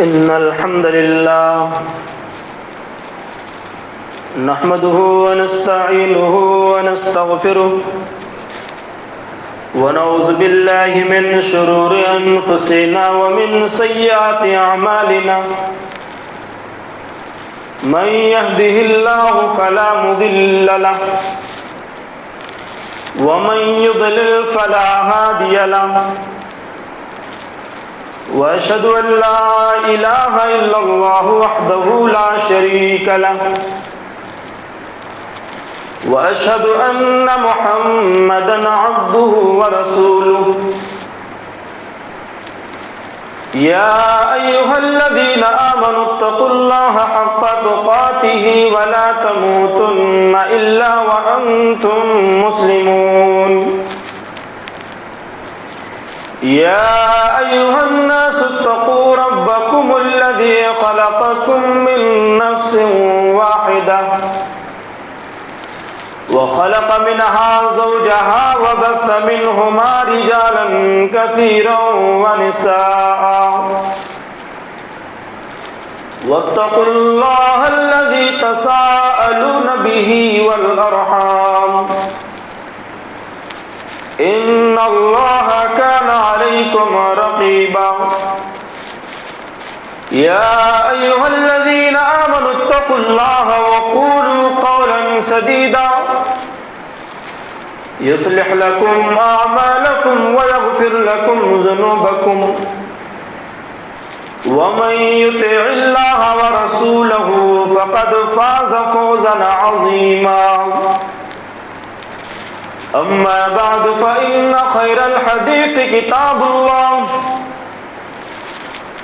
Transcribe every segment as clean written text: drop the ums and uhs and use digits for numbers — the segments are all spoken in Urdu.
إن الحمد لله نحمده ونستعينه ونستغفره ونعوذ بالله من شرور أنفسنا ومن سيئات أعمالنا من يهده الله فلا مضل له ومن يضلل فلا هادي له وأشهد أن لا إله إلا الله وحده لا شريك له وأشهد أن محمدًا عبده ورسوله يا أيها الذين آمنوا اتقوا الله حق تقاته ولا تموتن إلا وأنتم مسلمون يا أيها الناس اتقوا ربكم الذي خلقكم من نفس واحدة وخلق منها زوجها وبث منهما رجالا كثيرا ونساء واتقوا الله الذي تساءلون به والأرحام إن الله كان عليكم رقيبا يا أيها الذين آمنوا اتقوا الله وقولوا قولا سديدا يصلح لكم أعمالكم ويغفر لكم ذنوبكم ومن يطع الله ورسوله فقد فاز فوزا عظيما أما بعد فإن خير الحديث كتاب الله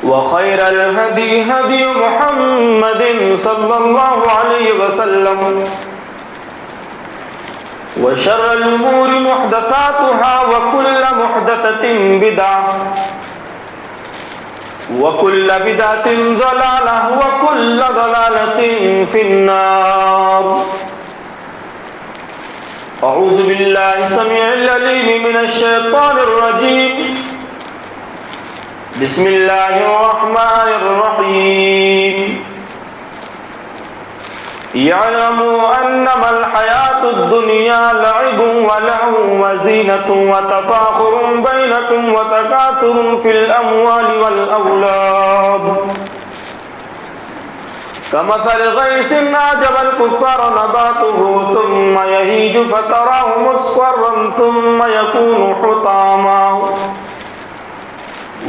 وخير الهدي هدي محمد صلى الله عليه وسلم وشر الأمور محدثاتها وكل محدثة بدعة وكل بدعة ضلالة وكل ضلالة في النار أعوذ بالله السميع العليم من الشيطان الرجيم بسم الله الرحمن الرحيم يعلموا أنما الحياة الدنيا لعب ولهو وزينة وتفاخر بينكم وتكاثر في الأموال والأولاد كمثل غيث أعجب الكفار نباته ثم يهيج فتراه مصفرا ثم يكون حطاما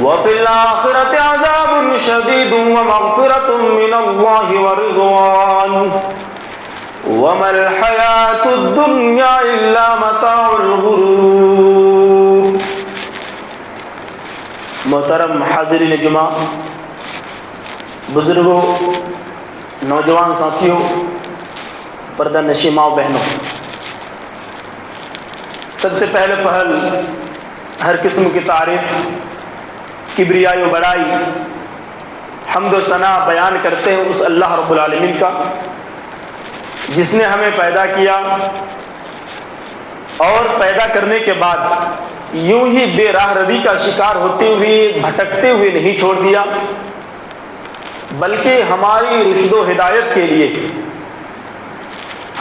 وفي الآخرة عذاب شديد ومغفرة من الله ورضوان وما الحياة الدنيا إلا متاع الغرور. محترم حاضرین جمعہ، بزرگوں، نوجوان ساتھیوں، پردہ نشین ماؤں بہنوں، سب سے پہلے پہل ہر قسم کی تعریف، کبریائی و بڑائی، حمد و ثنا بیان کرتے ہیں اس اللہ رب العالمین کا جس نے ہمیں پیدا کیا اور پیدا کرنے کے بعد یوں ہی بے راہ روی کا شکار ہوتے ہوئے بھٹکتے ہوئے نہیں چھوڑ دیا، بلکہ ہماری رشد و ہدایت کے لیے،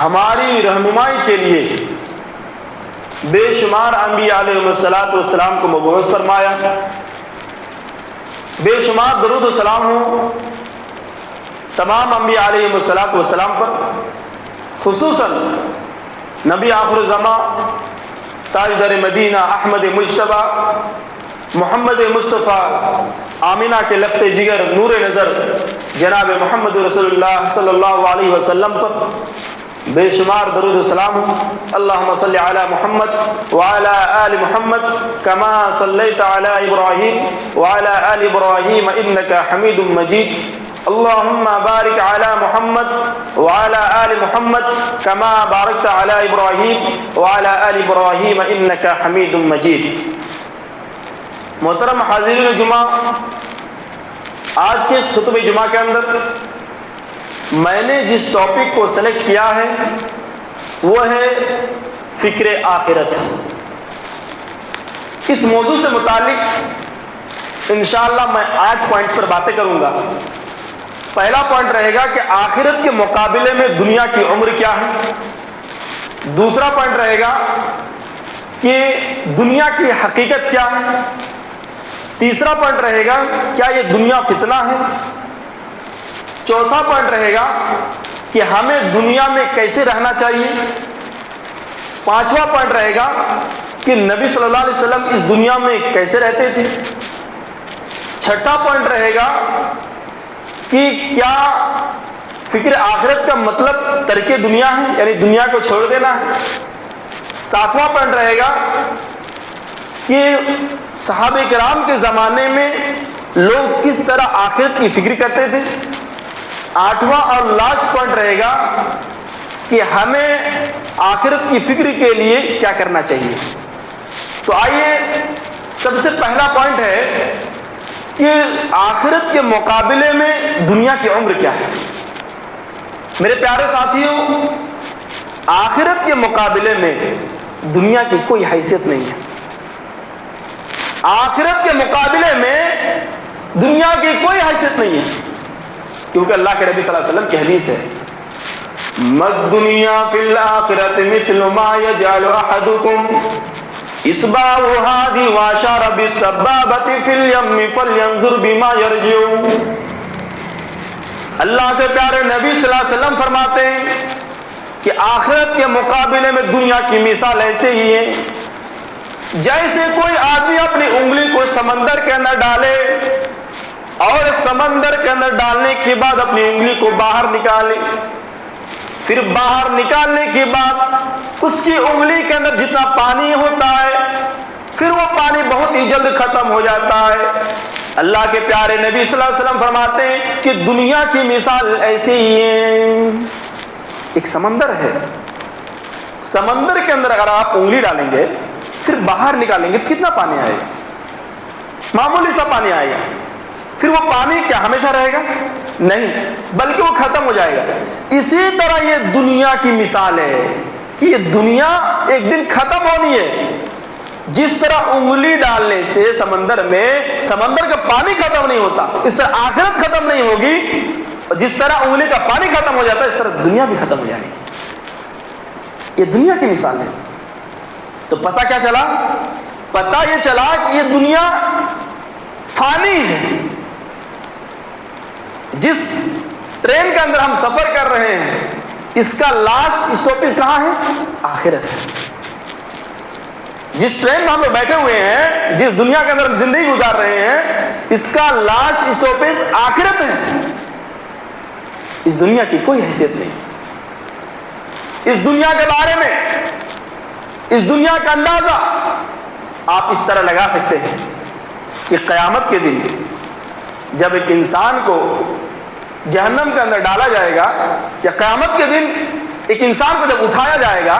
ہماری رہنمائی کے لیے بے شمار انبیاء علیہ السلام کو مبعوث فرمایا. بے شمار درود و سلام ہو تمام انبیاء علیہ السلام پر، خصوصاً نبی آخر الزمان تاجدار مدینہ احمد مجتبیٰ محمد مصطفیٰ آمینہ کے لخت جگر نور نظر جناب محمد رسول اللہ صلی اللہ علیہ وسلم پر بے شمار درود و سلام ہو. اللہم صلی علی محمد وعلی آل محمد کما صلیت علی ابراہیم وعلی آل ابراہیم انکا حمید مجید. اللہم بارک علی محمد وعلی آل محمد کما بارکت علی ابراہیم وعلی آل ابراہیم انکا حمید مجید. محترم حاضرین جمعہ، آج کے اس خطبہ جمعہ کے اندر میں نے جس ٹاپک کو سلیکٹ کیا ہے وہ ہے فکر آخرت. اس موضوع سے متعلق انشاءاللہ میں 8 پوائنٹس پر باتیں کروں گا۔ پہلا پوائنٹ رہے گا کہ آخرت کے مقابلے میں دنیا کی عمر کیا ہے۔ دوسرا پوائنٹ رہے گا کہ دنیا کی حقیقت کیا ہے۔ تیسرا پوائنٹ رہے گا کیا یہ دنیا فتنہ ہے۔ چوتھا پوائنٹ رہے گا کہ ہمیں دنیا میں کیسے رہنا چاہیے۔ پانچواں پوائنٹ رہے گا کہ نبی صلی اللہ علیہ وسلم اس دنیا میں کیسے رہتے تھے۔ چھٹا پوائنٹ رہے گا کہ کیا فکر آخرت کا مطلب ترک دنیا ہے، یعنی دنیا کو چھوڑ دینا ہے۔ ساتواں پوائنٹ رہے گا کہ صحابہ کرام کے زمانے میں لوگ کس طرح آخرت کی فکر کرتے تھے۔ آٹھواں اور لاسٹ پوائنٹ رہے گا کہ ہمیں آخرت کی فکر کے لیے کیا کرنا چاہیے۔ تو آئیے، سب سے پہلا پوائنٹ ہے کہ آخرت کے مقابلے میں دنیا کی عمر کیا ہے۔ میرے پیارے ساتھیوں، آخرت کے مقابلے میں دنیا کی کوئی حیثیت نہیں ہے۔ آخرت کے مقابلے میں دنیا کی کوئی حیثیت نہیں ہے، کیونکہ اللہ کے نبی صلی اللہ علیہ وسلم کی حدیث ہے، مَد دنیا فی الآخرۃ مثل ما یجعل احدکم اصبعہ ہادی واشار بالسبابۃ فی الیم فلینظر بما یرجع۔ اللہ کے پیارے نبی صلی اللہ علیہ وسلم فرماتے ہیں کہ آخرت کے مقابلے میں دنیا کی مثال ایسے ہی ہے جیسے کوئی آدمی اپنی انگلی کو سمندر کے اندر ڈالے اور سمندر کے اندر ڈالنے کے بعد اپنی انگلی کو باہر نکالے، پھر باہر نکالنے کے بعد اس کی انگلی کے اندر جتنا پانی ہوتا ہے پھر وہ پانی بہت ہی جلد ختم ہو جاتا ہے۔ اللہ کے پیارے نبی صلی اللہ علیہ وسلم فرماتے ہیں کہ دنیا کی مثال ایسی ہی ہے، ایک سمندر ہے، سمندر کے اندر اگر آپ انگلی ڈالیں گے پھر باہر نکالیں گے تو کتنا پانی آئے گا؟ معمولی سا پانی آئے گا۔ پھر وہ پانی کیا ہمیشہ رہے گا؟ نہیں، بلکہ وہ ختم ہو جائے گا۔ اسی طرح یہ دنیا کی مثال ہے کہ یہ دنیا ایک دن ختم ہونی ہے۔ جس طرح انگلی ڈالنے سے سمندر میں سمندر کا پانی ختم نہیں ہوتا، اس طرح آخرت ختم نہیں ہوگی، اور جس طرح انگلی کا پانی ختم ہو جاتا ہے اس طرح دنیا بھی ختم ہو جائے گی۔ یہ دنیا کی مثال ہے۔ تو پتہ کیا چلا؟ پتہ یہ چلا کہ یہ دنیا فانی ہے۔ جس ٹرین کے اندر ہم سفر کر رہے ہیں اس کا لاسٹ اسٹاپیج کہاں ہے؟ آخرت ہے۔ جس ٹرین میں ہم لوگ بیٹھے ہوئے ہیں، جس دنیا کے اندر ہم زندگی گزار رہے ہیں، اس کا لاسٹ اسٹاپیج آخرت ہے۔ اس دنیا کی کوئی حیثیت نہیں۔ اس دنیا کے بارے میں، اس دنیا کا اندازہ آپ اس طرح لگا سکتے ہیں کہ قیامت کے دن جب ایک انسان کو جہنم کے اندر ڈالا جائے گا، یا قیامت کے دن ایک انسان کو جب اٹھایا جائے گا،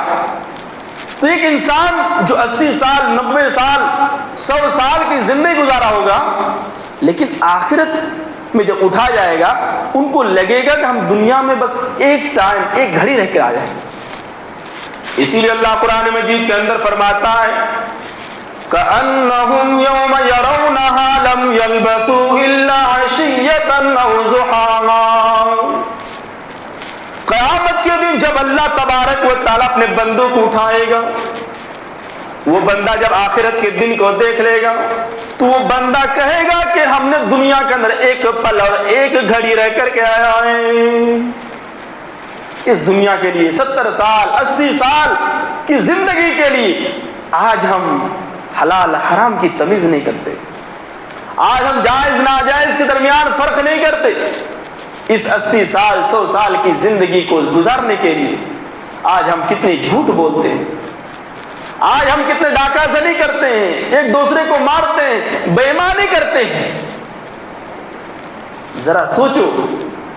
تو ایک انسان جو 80 سال 90 سال 100 سال کی زندگی گزارا ہوگا، لیکن آخرت میں جب اٹھا جائے گا ان کو لگے گا کہ ہم دنیا میں بس ایک ٹائم ایک گھڑی رہ کے آ جائیں۔ اسی لیے اللہ قرآن مجید کے اندر فرماتا ہے كَأَنَّهُمْ يَوْمَ يَرَوْنَهَا لَمْ يَلْبَثُوا إِلَّا عَشِيَّةً أَوْ ضُحَاهًا۔ قیامت کے دن جب اللہ تبارک و تعالیٰ اپنے بندوں کو اٹھائے گا، وہ بندہ جب آخرت کے دن کو دیکھ لے گا تو وہ بندہ کہے گا کہ ہم نے دنیا کے اندر ایک پل اور ایک گھڑی رہ کر کے آیا ہے۔ اس دنیا کے لیے 70 سال 80 سال کی زندگی کے لیے آج ہم حلال حرام کی تمیز نہیں کرتے، آج ہم جائز ناجائز کے درمیان فرق نہیں کرتے۔ اس 80 سال 100 سال کی زندگی کو گزارنے کے لیے آج ہم کتنے جھوٹ بولتے ہیں، آج ہم کتنے ڈاکہ زنی کرتے ہیں، ایک دوسرے کو مارتے ہیں، بے ایمانی کرتے ہیں۔ ذرا سوچو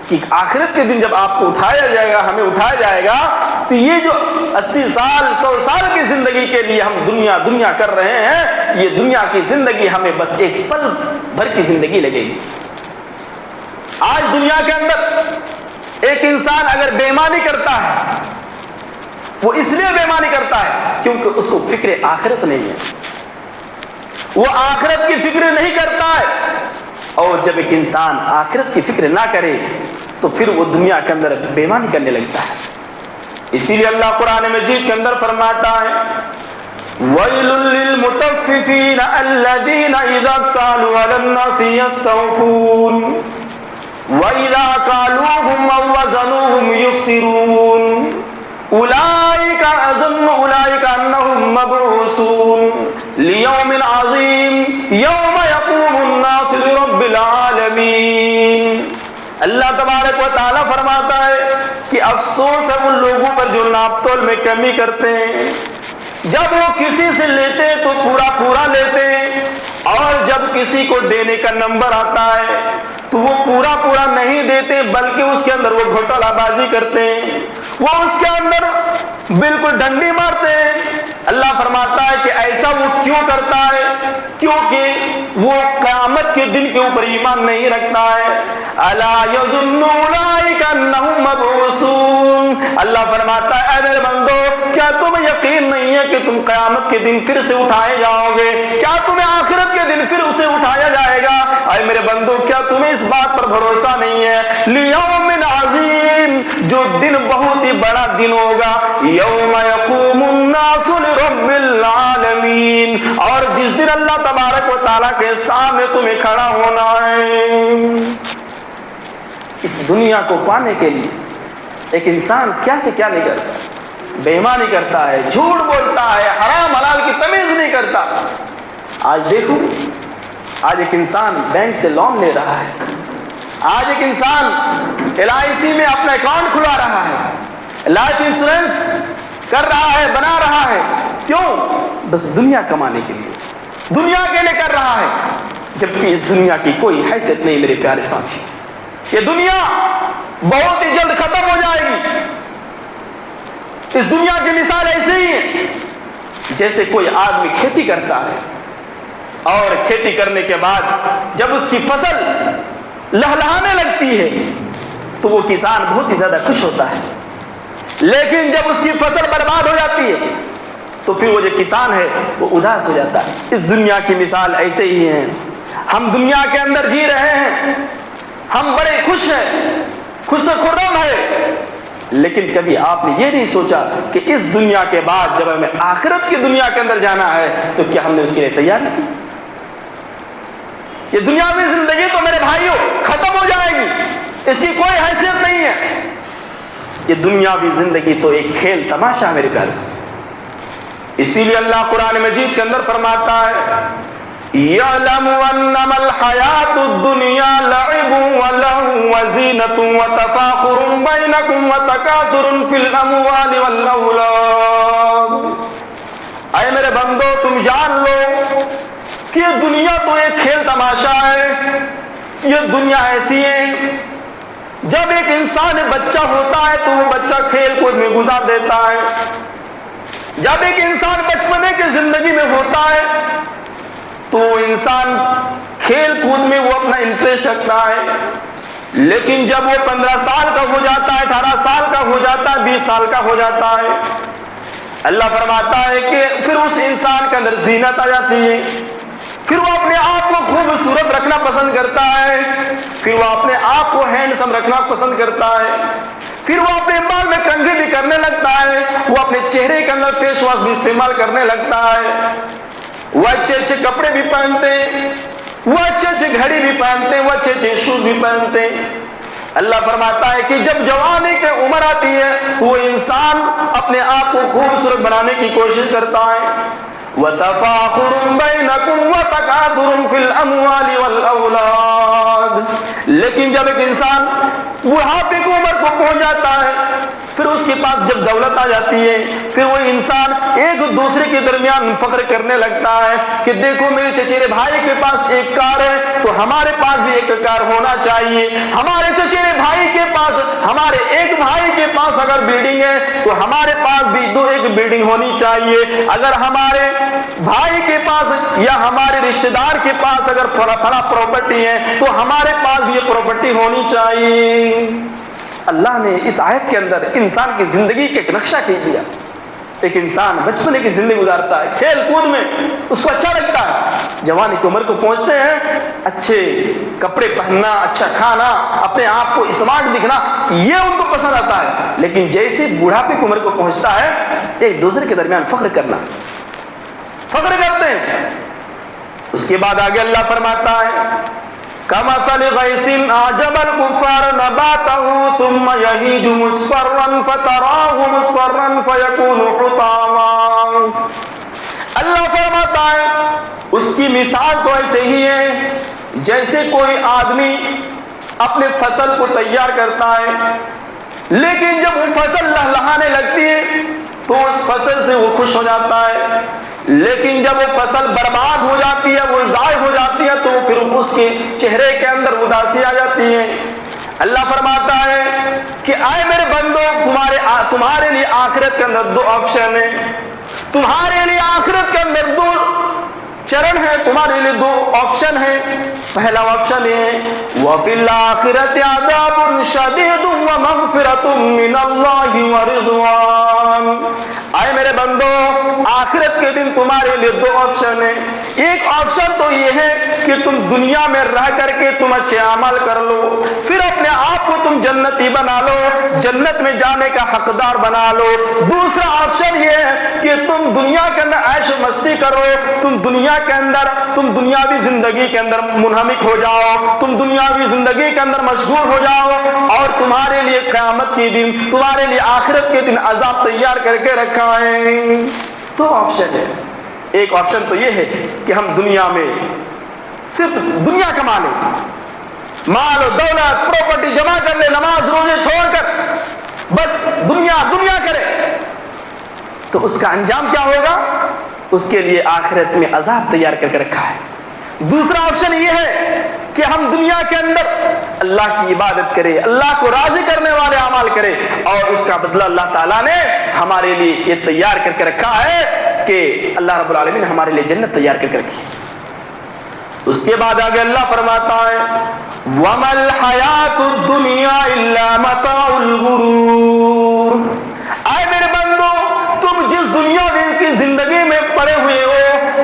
کہ آخرت کے دن جب آپ کو اٹھایا جائے گا، ہمیں اٹھایا جائے گا، تو یہ جو 80 سال 100 سال کی زندگی کے لیے ہم دنیا دنیا کر رہے ہیں، یہ دنیا کی زندگی ہمیں بس ایک پل بھر کی زندگی لگے گی۔ آج دنیا کے اندر ایک انسان اگر بے ایمانی کرتا ہے، وہ اس لیے بے ایمانی کرتا ہے کیونکہ اس کو فکر آخرت نہیں ہے، وہ آخرت کی فکر نہیں کرتا ہے. اور جب ایک انسان آخرت کی فکر نہ کرے تو پھر وہ دنیا کے اندر بے ایمانی کرنے لگتا ہے. اسی لیے اللہ قرآن مجید کے اندر فرماتا ہے وَيْلٌ لِّلْمُطَفِّفِينَ الَّذِينَ إِذَا اكْتَالُوا عَلَى النَّاسِ يَسْتَوْفُونَ وَإِذَا كَالُوهُمْ أَو وَّزَنُوهُمْ يُخْسِرُونَ أُولَٰئِكَ أَنَّهُمْ مَبْعُوثُونَ لِيَوْمٍ عَظِيمٍ يَوْمَ يَقُومُ النَّاسُ لِرَبِّ الْعَالَمِينَ. اللہ تبارک و تعالیٰ فرماتا ہے کہ افسوس ہے ان لوگوں پر جو ناپ تول میں کمی کرتے ہیں. جب وہ کسی سے لیتے تو پورا پورا لیتے ہیں، اور جب کسی کو دینے کا نمبر آتا ہے تو وہ پورا پورا نہیں دیتے بلکہ اس کے اندر وہ گھوٹالہ بازی کرتے ہیں، وہ اس کے اندر بالکل ڈنڈی مارتے ہیں. اللہ فرماتا ہے کہ ایسا وہ کیوں کرتا ہے؟ کیونکہ وہ قیامت کے دن کے اوپر ایمان نہیں رکھتا ہے. الا یظن اولئک انہم مبعوثون. اللہ فرماتا ہے اے میرے بندو، کیا تمہیں یقین نہیں ہے کہ تم قیامت کے دن پھر سے اٹھائے جاؤ گے؟ کیا تمہیں آخرت کے دن پھر اسے اٹھایا جائے گا؟ اے میرے بندو، کیا تمہیں اس بات پر بھروسہ نہیں ہے؟ لیوم عظیم، جو دن بہت ہی بڑا دن ہوگا، یوم یقوم الناس لرب العالمین، اور جس دن اللہ تبارک و تعالیٰ کے سامنے تمہیں کھڑا ہونا ہے. اس دنیا کو پانے کے لیے ایک انسان کیا سے کیا نہیں کرتا، بے ایمانی کرتا ہے، جھوٹ بولتا ہے، حرام حلال کی تمیز نہیں کرتا. آج دیکھو، آج ایک انسان بینک سے لون لے رہا ہے، آج ایک انسان LIC میں اپنا اکاؤنٹ کھلا رہا ہے، لائف انشورنس کر رہا ہے، بنا رہا ہے. کیوں؟ بس دنیا کمانے کے لیے، دنیا کے لیے کر رہا ہے، جبکہ اس دنیا کی کوئی حیثیت نہیں میرے پیارے ساتھی. یہ دنیا بہت ہی جلد ختم ہو جائے گی. اس دنیا کی مثال ایسے ہی ہے جیسے کوئی آدمی کھیتی کرتا ہے، اور کھیتی کرنے کے بعد جب اس کی فصل لہلہانے لگتی ہے تو وہ کسان بہت ہی زیادہ خوش ہوتا ہے. لیکن جب اس کی فصل برباد ہو جاتی ہے تو پھر وہ جو کسان ہے وہ اداس ہو جاتا ہے. اس دنیا کی مثال ایسے ہی ہے. ہم دنیا کے اندر جی رہے ہیں، ہم بڑے خوش ہیں، خوش و خرم ہے، لیکن کبھی آپ نے یہ نہیں سوچا کہ اس دنیا کے بعد جب ہمیں آخرت کی دنیا کے اندر جانا ہے تو کیا ہم نے اس کے لیے تیار نہیں؟ یہ دنیاوی زندگی تو میرے بھائیوں ختم ہو جائے گی، اس کی کوئی حیثیت نہیں ہے. یہ دنیاوی زندگی تو ایک کھیل تماشا ہے میرے پیارے سے. اسی لیے اللہ قرآن مجید کے اندر فرماتا ہے یعلم انما الحیات الدنیا لعب ولہو وزینۃ وتفاخر بینکم وتکاثر فی الاموال والاولاد. اے میرے بندو، تم جان لو کہ یہ دنیا تو ایک کھیل تماشا ہے. یہ دنیا ایسی ہے، جب ایک انسان بچہ ہوتا ہے تو وہ بچہ کھیل کود میں گزار دیتا ہے. جب ایک انسان بچپنے کی زندگی میں ہوتا ہے تو انسان کھیل کود میں وہ اپنا انٹرسٹ رکھتا ہے. لیکن جب وہ 15 سال کا ہو جاتا ہے، 18 سال کا ہو جاتا ہے، 20 سال کا ہو جاتا ہے، اللہ فرماتا ہے کہ پھر اس انسان کے اندر زینت آ جاتی ہے. پھر وہ اپنے آپ کو خوبصورت رکھنا پسند کرتا ہے، پھر وہ اپنے آپ کو ہینڈسم رکھنا پسند کرتا ہے، پھر وہ اپنے بال میں کنگھی بھی کرنے لگتا ہے، وہ اپنے چہرے کے اندر فیس واش بھی استعمال کرنے لگتا ہے، وہ اچھے اچھے کپڑے بھی پہنتے ہیں، وہ اچھے اچھے گھڑی بھی پہنتے ہیں، وہ اچھے اچھے شوز بھی پہنتے ہیں. اللہ فرماتا ہے کہ جب جوانی کی عمر آتی ہے تو وہ انسان اپنے آپ کو خوبصورت بنانے کی کوشش کرتا ہے. وَتَفَاخُرٌ بَيْنَكُمْ وَتَكَاثُرٌ فِي الْأَمْوَالِ وَالْأَوْلَادِ. لیکن جب ایک انسان بڑھاپے کی عمر کو پہنچ جاتا ہے، پھر اس کے پاس جب دولت آ جاتی ہے، پھر وہ انسان ایک دوسرے کے درمیان فخر کرنے لگتا ہے کہ دیکھو میرے چچیرے بھائی کے پاس ایک کار ہے تو ہمارے پاس بھی ایک کار ہونا چاہیے. ہمارے چچیرے بھائی کے پاس، ہمارے ایک بھائی کے پاس اگر بلڈنگ ہے تو ہمارے پاس بھی ایک بلڈنگ ہونی چاہیے. اگر ہمارے بھائی کے پاس یا ہمارے رشتہ دار کے پاس اگر فلاں پراپرٹی ہے تو ہمارے پاس بھی یہ پراپرٹی ہونی چاہیے. اللہ نے اس آیت کے اندر انسان کی زندگی کا ایک نقشہ کھینچ دیا. ایک انسان بچپنے کی زندگی گزارتا ہے، کھیل کود میں اس کو اچھا لگتا ہے، جوانی کی عمر کو پہنچتے ہیں اچھے کپڑے پہننا، اچھا کھانا، اپنے آپ کو اسمارٹ دکھنا، یہ ان کو پسند آتا ہے۔ لیکن جیسے بوڑھاپے کی عمر کو پہنچتا ہے ایک دوسرے کے درمیان فخر کرنا، فخر کرتے ہیں۔ اس کے بعد آگے اللہ فرماتا ہے كَمَثَلِ غَيْثٍ أَعْجَبَ الْكُفَّارَ نَبَاتَهُ ثُمَّ يَهِيجُ مُصْفَرًّا فَتَرَاهُ مُصْفَرًّا فَيَكُونُ حُطَامًا۔ اللہ فرماتا ہے اس کی مثال تو ایسے ہی ہے جیسے کوئی آدمی اپنے فصل کو تیار کرتا ہے، لیکن جب وہ فصل لہلہانے لگتی ہے تو اس فصل سے وہ خوش ہو جاتا ہے، لیکن جب وہ فصل برباد ہو جاتی ہے، وہ ضائع ہو جاتی ہے، تو پھر اس کے چہرے کے اندر اداسی آ جاتی ہے۔ اللہ فرماتا ہے کہ اے میرے بندو، تمہارے لیے آخرت کے اندر دو آپشن ہیں، تمہارے لیے آخرت کے اندر دو چرن ہے، تمہارے لیے دو آپشن ہیں۔ پہلا آپشن ہے وَفِي الْآخِرَةِ عَذَابٌ شَدِيدٌ وَمَغْفِرَةٌ مِّنَ اللَّهِ وَرِضْوَانٌ۔ اے میرے بندو، آخرت کے دن تمہارے لیے دو آپشن ہیں۔ ایک آپشن تو یہ ہے کہ تم دنیا میں رہ کر کے تم اچھے عمل کر لو، پھر اپنے آپ کو تم جنتی بنا لو، جنت میں جانے کا حقدار بنا لو۔ دوسرا آپشن یہ ہے کہ تم دنیا کے اندر عیش و مستی کرو، تم دنیا کے اندر تم دنیاوی زندگی کے اندر منہمک ہو جاؤ، تم دنیاوی زندگی کے اندر مشغول ہو جاؤ، اور تمہارے لیے قیامت کے دن، تمہارے لیے آخرت کے دن عذاب تیار کر کے رکھا ہے۔ تو آپشن ہے، ایک آپشن تو یہ ہے کہ ہم دنیا میں صرف دنیا کما لیں، مال و دولت پراپرٹی جمع کر لیں، نماز روزے چھوڑ کر بس دنیا دنیا کرے، تو اس کا انجام کیا ہوگا؟ اس کے لیے آخرت میں عذاب تیار کر کے رکھا ہے۔ دوسرا آپشن یہ ہے کہ ہم دنیا کے اندر اللہ کی عبادت کریں، اللہ کو راضی کرنے والے اعمال کریں، اور اس کا بدلہ اللہ تعالیٰ نے ہمارے لیے یہ تیار کر کے رکھا ہے کہ اللہ رب العالمین ہمارے لیے جنت تیار کر کے رکھی۔ اس کے بعد آگے اللہ فرماتا ہے وَمَا الْحَيَاةُ الدُّنْيَا إِلَّا مَتَاعُ الْغُرُورِ۔ اے میرے بندو، تم جس دنیاوی کی زندگی میں پڑے ہوئے ہو،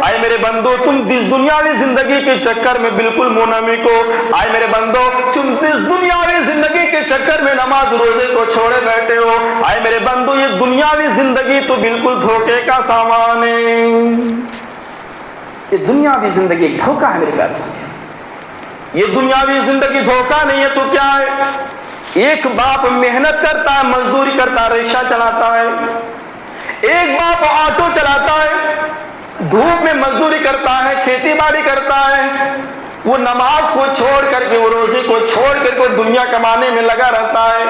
اے میرے بندو تم جس دنیاوی زندگی کے چکر میں بالکل منہمک ہو، اے میرے بندو تم جس دنیاوی زندگی کے چکر میں نماز روزے کو چھوڑے بیٹھے ہو، اے میرے بندو یہ دنیاوی زندگی تو بالکل دھوکے کا سامان ہے۔ یہ دنیاوی زندگی ایک دھوکہ ہے میرے پیارے ساتھی، یہ دنیاوی زندگی دھوکہ نہیں ہے تو کیا ہے؟ ایک باپ محنت کرتا ہے، مزدوری کرتا ہے، رکشہ چلاتا ہے، ایک باپ آٹو چلاتا ہے، دھوپ میں مزدوری کرتا ہے، کھیتی باڑی کرتا ہے، وہ نماز کو چھوڑ کر کے، وہ روزے کو چھوڑ کر کے دنیا کمانے میں لگا رہتا ہے۔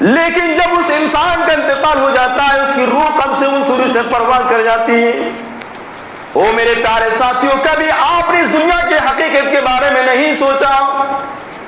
لیکن جب اس انسان کا انتقال ہو جاتا ہے، اس کی روح قبض سے انصوری سے پرواز کر جاتی ہے۔ او میرے پیارے ساتھیوں، کبھی آپ نے اس دنیا کی حقیقت کے بارے میں نہیں سوچا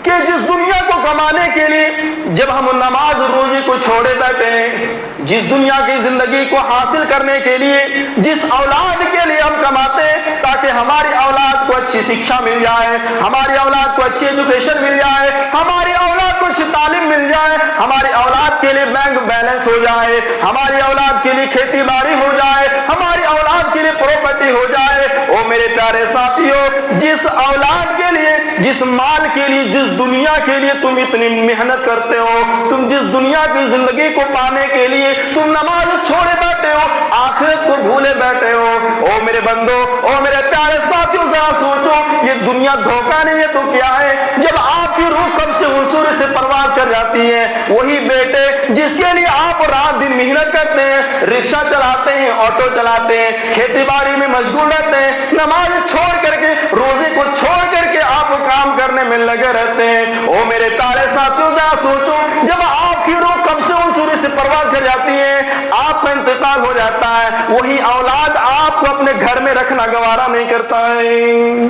کہ جس دنیا کو کمانے کے لیے جب ہم نماز روزی کو چھوڑے بیٹھے ہیں، جس دنیا کی زندگی کو حاصل کرنے کے لیے، جس اولاد کے لیے ہم کماتے ہیں تاکہ ہماری اولاد کو اچھی شکشا مل جائے، ہماری اولاد کو اچھی ایجوکیشن مل جائے، ہماری اولاد کو اچھی تعلیم مل جائے، ہماری اولاد کے لیے بینک بیلنس ہو جائے، ہماری اولاد کے لیے کھیتی باڑی ہو جائے، ہماری اولاد کے لیے پراپرٹی ہو جائے۔ او میرے پیارے ساتھیوں، جس اولاد کے لیے، جس مال کے لیے، جس دنیا کے لیے تم اتنی محنت کرتے ہو، تم جس دنیا کی زندگی کو پانے کے لیے تم نماز چھوڑے بیٹھے ہو، آخرت کو بھولے بیٹھے ہو، او میرے بندو، او میرے پیارے ساتھیوں، ذرا سوچو یہ دنیا دھوکہ نہیں ہے تو کیا ہے؟ جب آپ کی روح قبض سے حصول سے پرواز کر جاتی ہے، وہی بیٹے جس کے لیے آپ رات دن محنت کرتے ہیں، رکشہ چلاتے ہیں، آٹو چلاتے ہیں، کھیتی باڑی میں مشغول رہتے ہیں، نماز چھوڑ کر کے، روزے کو چھوڑ کر کے آپ کام کرنے میں لگے رہتے ہیں۔ او میرے پیارے ساتھیوں، ذرا سوچو جب آپ کی روح قبض سے انصوری سے پرواز کر جاتی ہے، آپ کا انتقال ہو جاتا ہے، وہی اولاد آپ کو اپنے گھر میں رکھنا گوارا نہیں کرتا ہے۔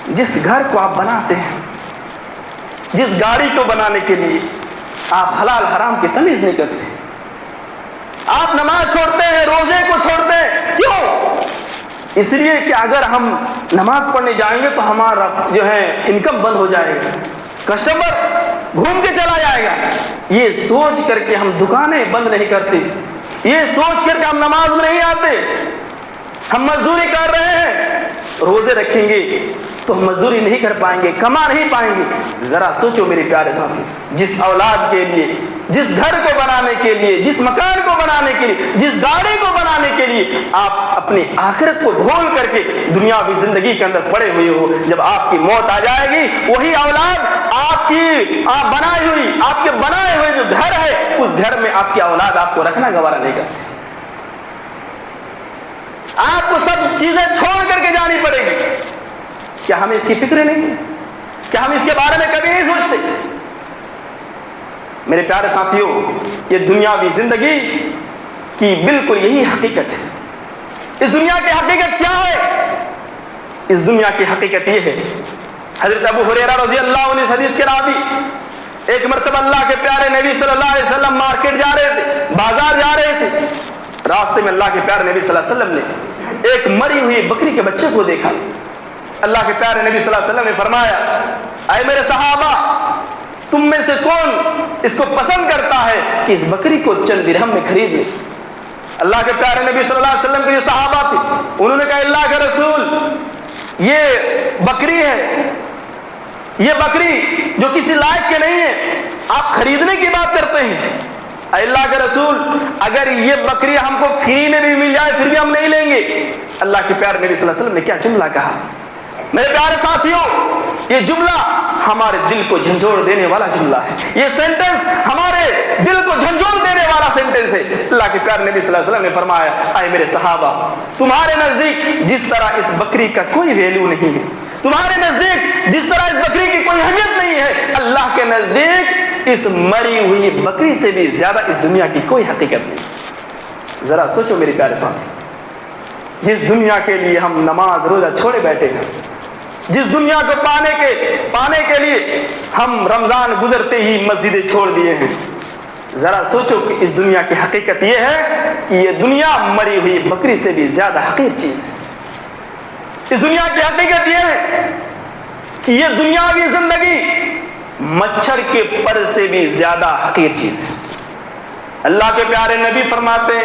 جس گھر کو آپ بناتے ہیں، جس گاڑی کو بنانے کے لیے آپ حلال حرام کی تمیز نہیں کرتے، آپ نماز چھوڑتے ہیں، روزے کو چھوڑتے ہیں، کیوں؟ اس لیے کہ اگر ہم نماز پڑھنے جائیں گے تو ہمارا جو ہے انکم بند ہو جائے گا، کسٹمر گھوم کے چلا جائے گا۔ یہ سوچ کر کے ہم دکانیں بند نہیں کرتے، یہ سوچ کر کہ ہم نماز میں نہیں آتے، ہم مزدوری کر رہے ہیں، روزے رکھیں گے تو ہم مزدوری نہیں کر پائیں گے، کما نہیں پائیں گے۔ ذرا سوچو میرے پیارے ساتھی، جس اولاد کے لیے، جس گھر کو بنانے کے لیے، جس مکان کو بنانے کے لیے، جس گاڑی کو بنانے کے لیے آپ اپنی آخرت کو بھول کر کے دنیاوی زندگی کے اندر پڑے ہوئے ہو، جب آپ کی موت آ جائے گی وہی اولاد آپ بنائے ہوئے جو گھر ہے، اس گھر میں آپ کی اولاد آپ کو رکھنا گوارا نہیں کرتی، آپ کو سب چیزیں چھوڑ کر کے جانی پڑے گی۔ کیا ہمیں اس کی فکر نہیں؟ کیا ہم اس کے بارے میں کبھی نہیں سوچتے؟ میرے پیارے ساتھیوں، یہ دنیاوی زندگی کی بالکل یہی حقیقت ہے۔ اس دنیا کی حقیقت کیا ہے؟ اس دنیا کی حقیقت یہ ہے، حضرت ابو ہریرہ رضی اللہ عنہ اس حدیث کے راوی، ایک مرتبہ اللہ کے پیارے نبی صلی اللہ علیہ وسلم مارکیٹ جا رہے تھے، بازار جا رہے تھے، راستے میں اللہ کے پیارے نبی صلی اللہ علیہ وسلم نے ایک مری ہوئی بکری کے بچے کو دیکھا۔ اللہ کے پیارے نبی صلی اللہ علیہ وسلم نے فرمایا، اے میرے صحابہ، تم میں سے کون اس کو پسند کرتا ہے کہ اس بکری کو چند درہم میں خرید لے؟ اللہ کے پیارے نبی صلی اللہ علیہ وسلم کے جو صحابہ تھے انہوں نے کہا، اللہ کے رسول، یہ بکری ہے، یہ بکری جو کسی لائق کے نہیں ہے، آپ خریدنے کی بات کرتے ہیں؟ اے اللہ کے رسول، اگر یہ بکری ہم کو فری میں بھی مل جائے پھر بھی ہم نہیں لیں گے۔ اللہ کے پیارے نبی صلی اللہ علیہ وسلم نے کیا جملہ کہا؟ میرے پیارے ساتھیوں، یہ جملہ ہمارے دل کو جھنجھوڑ دینے والا جملہ ہے، یہ سینٹنس ہمارے دل کو جھنجھوڑ دینے والا سینٹنس ہے۔ اللہ کے پیارے نبی صلی اللہ علیہ وسلم نے فرمایا، اے میرے صحابہ، تمہارے نزدیک جس طرح اس بکری کا کوئی ویلیو نہیں ہے، تمہارے نزدیک جس طرح اس بکری کی کوئی اہمیت نہیں ہے، اللہ کے نزدیک اس مری ہوئی بکری سے بھی زیادہ اس دنیا کی کوئی حقیقت نہیں۔ ذرا سوچو میرے پیارے ساتھی، جس دنیا کے لیے ہم نماز روزہ چھوڑے بیٹھے ہیں، جس دنیا کو پانے کے لیے ہم رمضان گزرتے ہی مسجدیں چھوڑ دیے ہیں، ذرا سوچو کہ اس دنیا کی حقیقت یہ ہے کہ یہ دنیا مری ہوئی بکری سے بھی زیادہ حقیر چیز ہے۔ اس دنیا کی حقیقت یہ ہے کہ یہ دنیاوی زندگی مچھر کے پر سے بھی زیادہ حقیر چیز ہے۔ اللہ کے پیارے نبی فرماتے،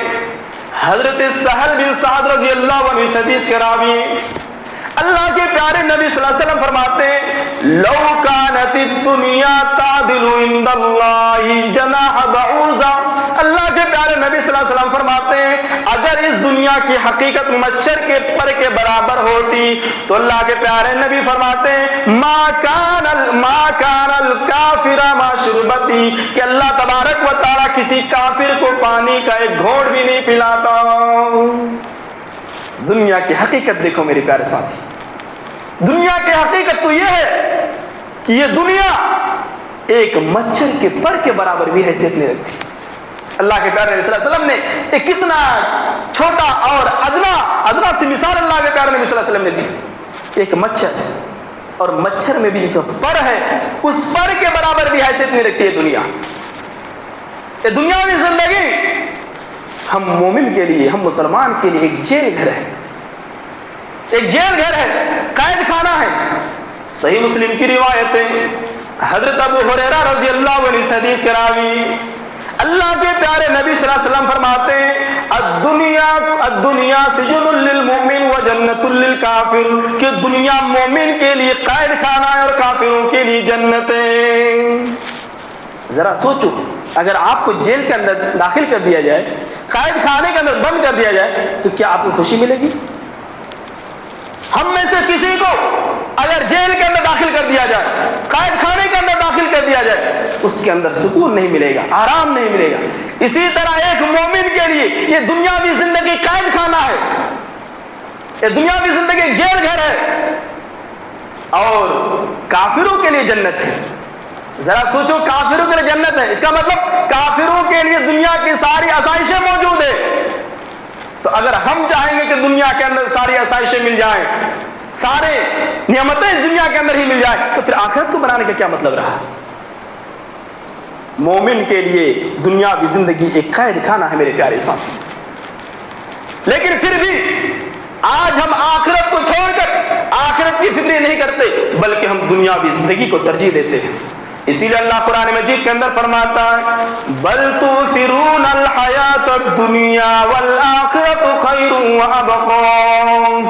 حضرت سہل بن سعد رضی اللہ عنہ اس حدیث کے راوی، اللہ کے پیارے نبی صلی اللہ علیہ وسلم فرماتے ہیں، لو کانت الدنیا تعدل عند اللہ جناح بعوضہ۔ اللہ کے پیارے نبی صلی اللہ علیہ وسلم فرماتے ہیں، اگر اس دنیا کی حقیقت مچھر کے پر کے برابر ہوتی تو اللہ کے پیارے نبی فرماتے ہیں، ما کان الکافر ما شربتی، کہ اللہ تبارک و تعالی کسی کافر کو پانی کا ایک گھونٹ بھی نہیں پلاتا۔ دنیا کی حقیقت دیکھو میرے پیارے ساتھی، دنیا کی حقیقت تو یہ ہے کہ یہ دنیا ایک مچھر کے پر کے برابر بھی حیثیت نہیں رکھتی۔ اللہ کے پیارے نبی صلی اللہ علیہ وسلم نے ایک کتنا چھوٹا اور ادنا سی مثال اللہ کے پیارے نبی صلی اللہ علیہ وسلم نے دی، ایک مچھر، اور مچھر میں بھی جو پر ہے اس پر کے برابر بھی حیثیت نہیں رکھتی ہے دنیا۔ یہ دنیاوی زندگی ہم مومن کے لیے، ہم مسلمان کے لیے ایک جیل گھر ہے، ایک جیل گھر ہے، قید خانہ ہے۔ صحیح مسلم کی روایت ہے، حضرت ابو ہریرہ رضی اللہ عنہ اس حدیث کے راوی، اللہ کے پیارے نبی صلی اللہ علیہ وسلم فرماتے ہیں، الدنیا سجن للمؤمن و جنت للکافر، کہ دنیا مومن کے لیے قید خانہ ہے اور کافروں کے لیے جنت ہے۔ ذرا سوچو، اگر آپ کو جیل کے اندر داخل کر دیا جائے، قید خانے کے اندر بند کر دیا جائے تو کیا آپ کو خوشی ملے گی؟ ہم میں سے کسی کو اگر جیل کے اندر داخل کر دیا جائے، قید خانے کے اندر داخل کر دیا جائے، اس کے اندر سکون نہیں ملے گا، آرام نہیں ملے گا۔ اسی طرح ایک مومن کے لیے یہ دنیاوی زندگی قید خانہ ہے، یہ دنیاوی زندگی ایک جیل گھر ہے، اور کافروں کے لیے جنت ہے۔ ذرا سوچو، کافروں کے لیے جنت ہے، اس کا مطلب کافروں کے لیے دنیا کی ساری آسائشیں موجود ہے۔ تو اگر ہم چاہیں گے کہ دنیا کے اندر ساری آسائشیں مل جائیں، سارے نعمتیں دنیا کے اندر ہی مل جائیں، تو پھر آخرت کو بنانے کا کیا مطلب رہا؟ مومن کے لیے دنیاوی زندگی ایک قید خانہ ہے میرے پیارے ساتھی، لیکن پھر بھی آج ہم آخرت کو چھوڑ کر آخرت کی فکر نہیں کرتے، بلکہ ہم دنیاوی زندگی کو ترجیح دیتے ہیں۔ اسی لیے اللہ قرآن مجید کے اندر فرماتا ہے بل تؤثرون الحیات الدنیا والآخرۃ خیر وابقی،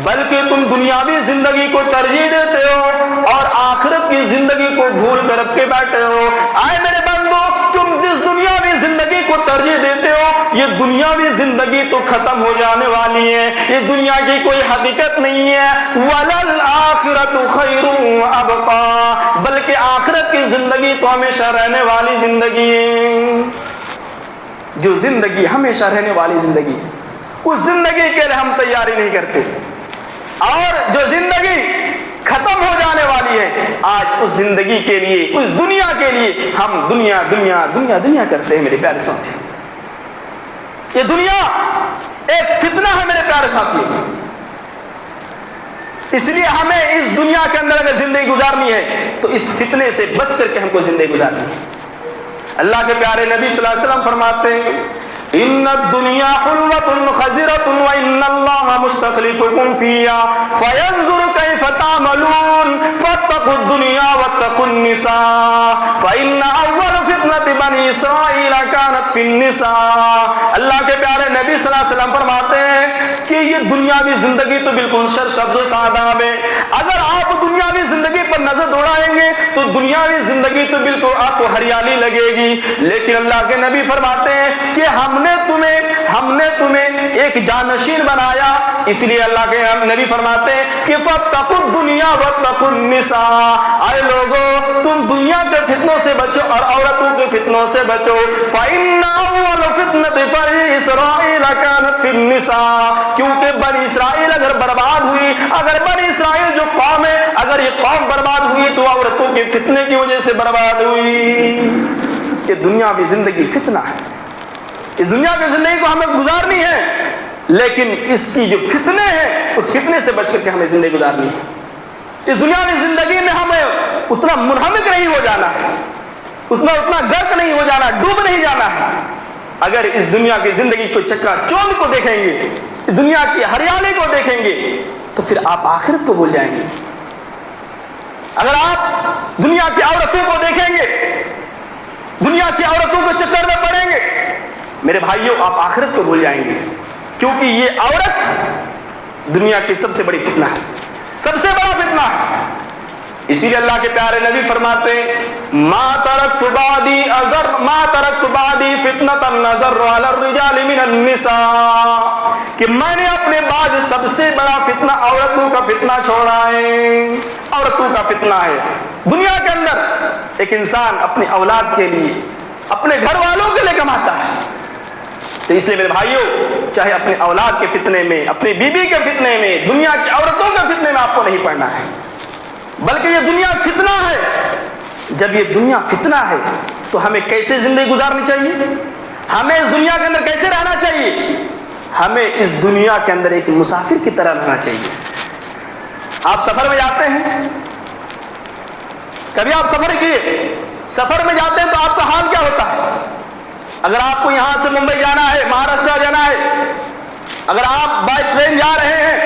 بلکہ تم دنیاوی زندگی کو ترجیح دیتے ہو اور آخرت کی زندگی کو بھول کر رکھ کے بیٹھے ہو۔ آئے میرے بندو، تم جس دنیاوی زندگی کو ترجیح دیتے ہو، یہ دنیاوی زندگی تو ختم ہو جانے والی ہے، اس دنیا کی کوئی حقیقت نہیں ہے۔ وَلَلْآخِرَةُ خَيْرٌ وَأَبْقَىٰ، بلکہ آخرت کی زندگی تو ہمیشہ رہنے والی زندگی ہے۔ جو زندگی ہمیشہ رہنے والی زندگی ہے، اس زندگی کے لیے ہم تیاری نہیں کرتے، اور جو زندگی ختم ہو جانے والی ہے، آج اس زندگی کے لیے، اس دنیا کے لیے ہم دنیا دنیا دنیا دنیا کرتے ہیں۔ میرے پیارے ساتھی، یہ دنیا ایک فتنہ ہے میرے پیارے ساتھی، اس لیے ہمیں اس دنیا کے اندر اگر زندگی گزارنی ہے تو اس فتنے سے بچ کر کے ہم کو زندگی گزارنی ہے۔ اللہ کے پیارے نبی صلی اللہ علیہ وسلم فرماتے ہیں ان الدنیا حلوة خضرة وان اللہ مستخلفکم فیہا فینظر کیف تعملون فاتقوا الدنیا واتقوا النساء فان اول فتنة بنی اسرائیل كانت فی النساء۔ اللہ کے پیارے نبی صلی اللہ علیہ وسلم فرماتے ہیں کہ یہ دنیاوی زندگی تو بالکل سرسبز و شاداب ہے، اگر آپ دنیاوی زندگی پر نظر دوڑائیں گے تو دنیاوی زندگی تو بالکل آپ کو ہریالی لگے گی، لیکن اللہ کے نبی فرماتے ہیں کہ ہم نے تمہیں ایک جانشین بنایا، اس لیے اللہ کے نبی فرماتے ہیں کہ فاتقوا الدنیا واتقوا النساء، اے لوگو تم دنیا کے فتنوں سے بچو اور عورتوں کے فتنوں سے بچو، فإن اول فتنة بنی اسرائیل كانت فی النساء، کیونکہ بنی اسرائیل اگر برباد ہوئی، اگر بنی اسرائیل جو قوم ہے اگر یہ قوم برباد ہوئی تو عورتوں کے فتنے کی وجہ سے برباد ہوئی۔ یہ دنیاوی زندگی فتنہ ہے، اس دنیا کی زندگی کو ہمیں گزارنی ہے، لیکن اس کی جو فتنے ہیں اس فتنے سے بچ کر کے ہمیں زندگی گزارنی ہے۔ اس دنیا کی زندگی میں ہمیں اتنا منہمک نہیں ہو جانا ہے، اتنا غرق نہیں ہو جانا، ڈوب نہیں جانا ہے۔ اگر اس دنیا کی زندگی کو چکا چوند کو دیکھیں گے، اس دنیا کی ہریالی کو دیکھیں گے تو پھر آپ آخرت کو بھول جائیں گے۔ اگر آپ دنیا کی عورتوں کو دیکھیں گے، دنیا کی عورتوں کو چکر میں پڑیں گے، میرے بھائیوں آپ آخرت کو بھول جائیں گے، کیونکہ یہ عورت دنیا کی سب سے بڑی فتنہ ہے، سب سے بڑا فتنہ ہے۔ اسی لیے اللہ کے پیارے نبی فرماتے ہیں ما ترکت بعدی فتنة النظر علی الرجال من النساء، کہ میں نے اپنے بعد سب سے بڑا فتنہ عورتوں کا فتنہ چھوڑا ہے۔ عورتوں کا فتنہ ہے دنیا کے اندر، ایک انسان اپنی اولاد کے لیے، اپنے گھر والوں کے لیے کماتا ہے، تو اس لیے میرے بھائیوں چاہے اپنے اولاد کے فتنے میں، اپنی بیوی کے فتنے میں، دنیا کی عورتوں کے فتنے میں آپ کو نہیں پڑنا ہے، بلکہ یہ دنیا فتنہ ہے۔ جب یہ دنیا فتنہ ہے تو ہمیں کیسے زندگی گزارنی چاہیے، ہمیں اس دنیا کے اندر کیسے رہنا چاہیے؟ ہمیں اس دنیا کے اندر ایک مسافر کی طرح رہنا چاہیے۔ آپ سفر میں جاتے ہیں، کبھی آپ سفر کیے، سفر میں جاتے ہیں تو آپ کا حال کیا ہوتا ہے؟ اگر آپ کو یہاں سے ممبئی جانا ہے، مہاراشٹر جانا ہے، اگر آپ بائی ٹرین جا رہے ہیں،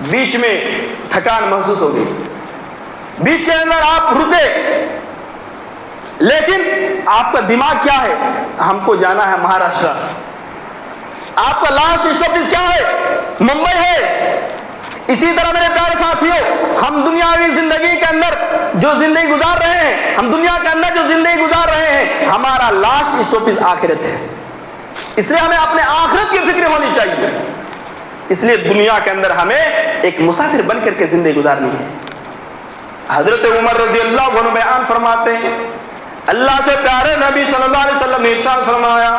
بیچ میں تھکان محسوس ہوگی، بیچ کے اندر آپ رکے، لیکن آپ کا دماغ کیا ہے؟ ہم کو جانا ہے مہاراشٹر، آپ کا لاسٹ اسٹاپیج کیا ہے؟ ممبئی ہے۔ اسی طرح میرے پیارے ساتھیوں، ہم دنیاوی زندگی کے اندر جو زندگی گزار رہے ہیں، ہم دنیا کے اندر جو زندگی گزار رہے ہیں، ہمارا لاسٹ اسٹاپیج آخرت ہے، اس لیے ہمیں اپنے آخرت کی فکر ہونی چاہیے۔ اس لیے دنیا کے اندر ہمیں ایک مسافر بن کر کے زندگی گزارنی ہے۔ حضرت عمر رضی اللہ عنہ بیان فرماتے ہیں، اللہ کے پیارے نبی صلی اللہ علیہ وسلم نے ارشاد فرمایا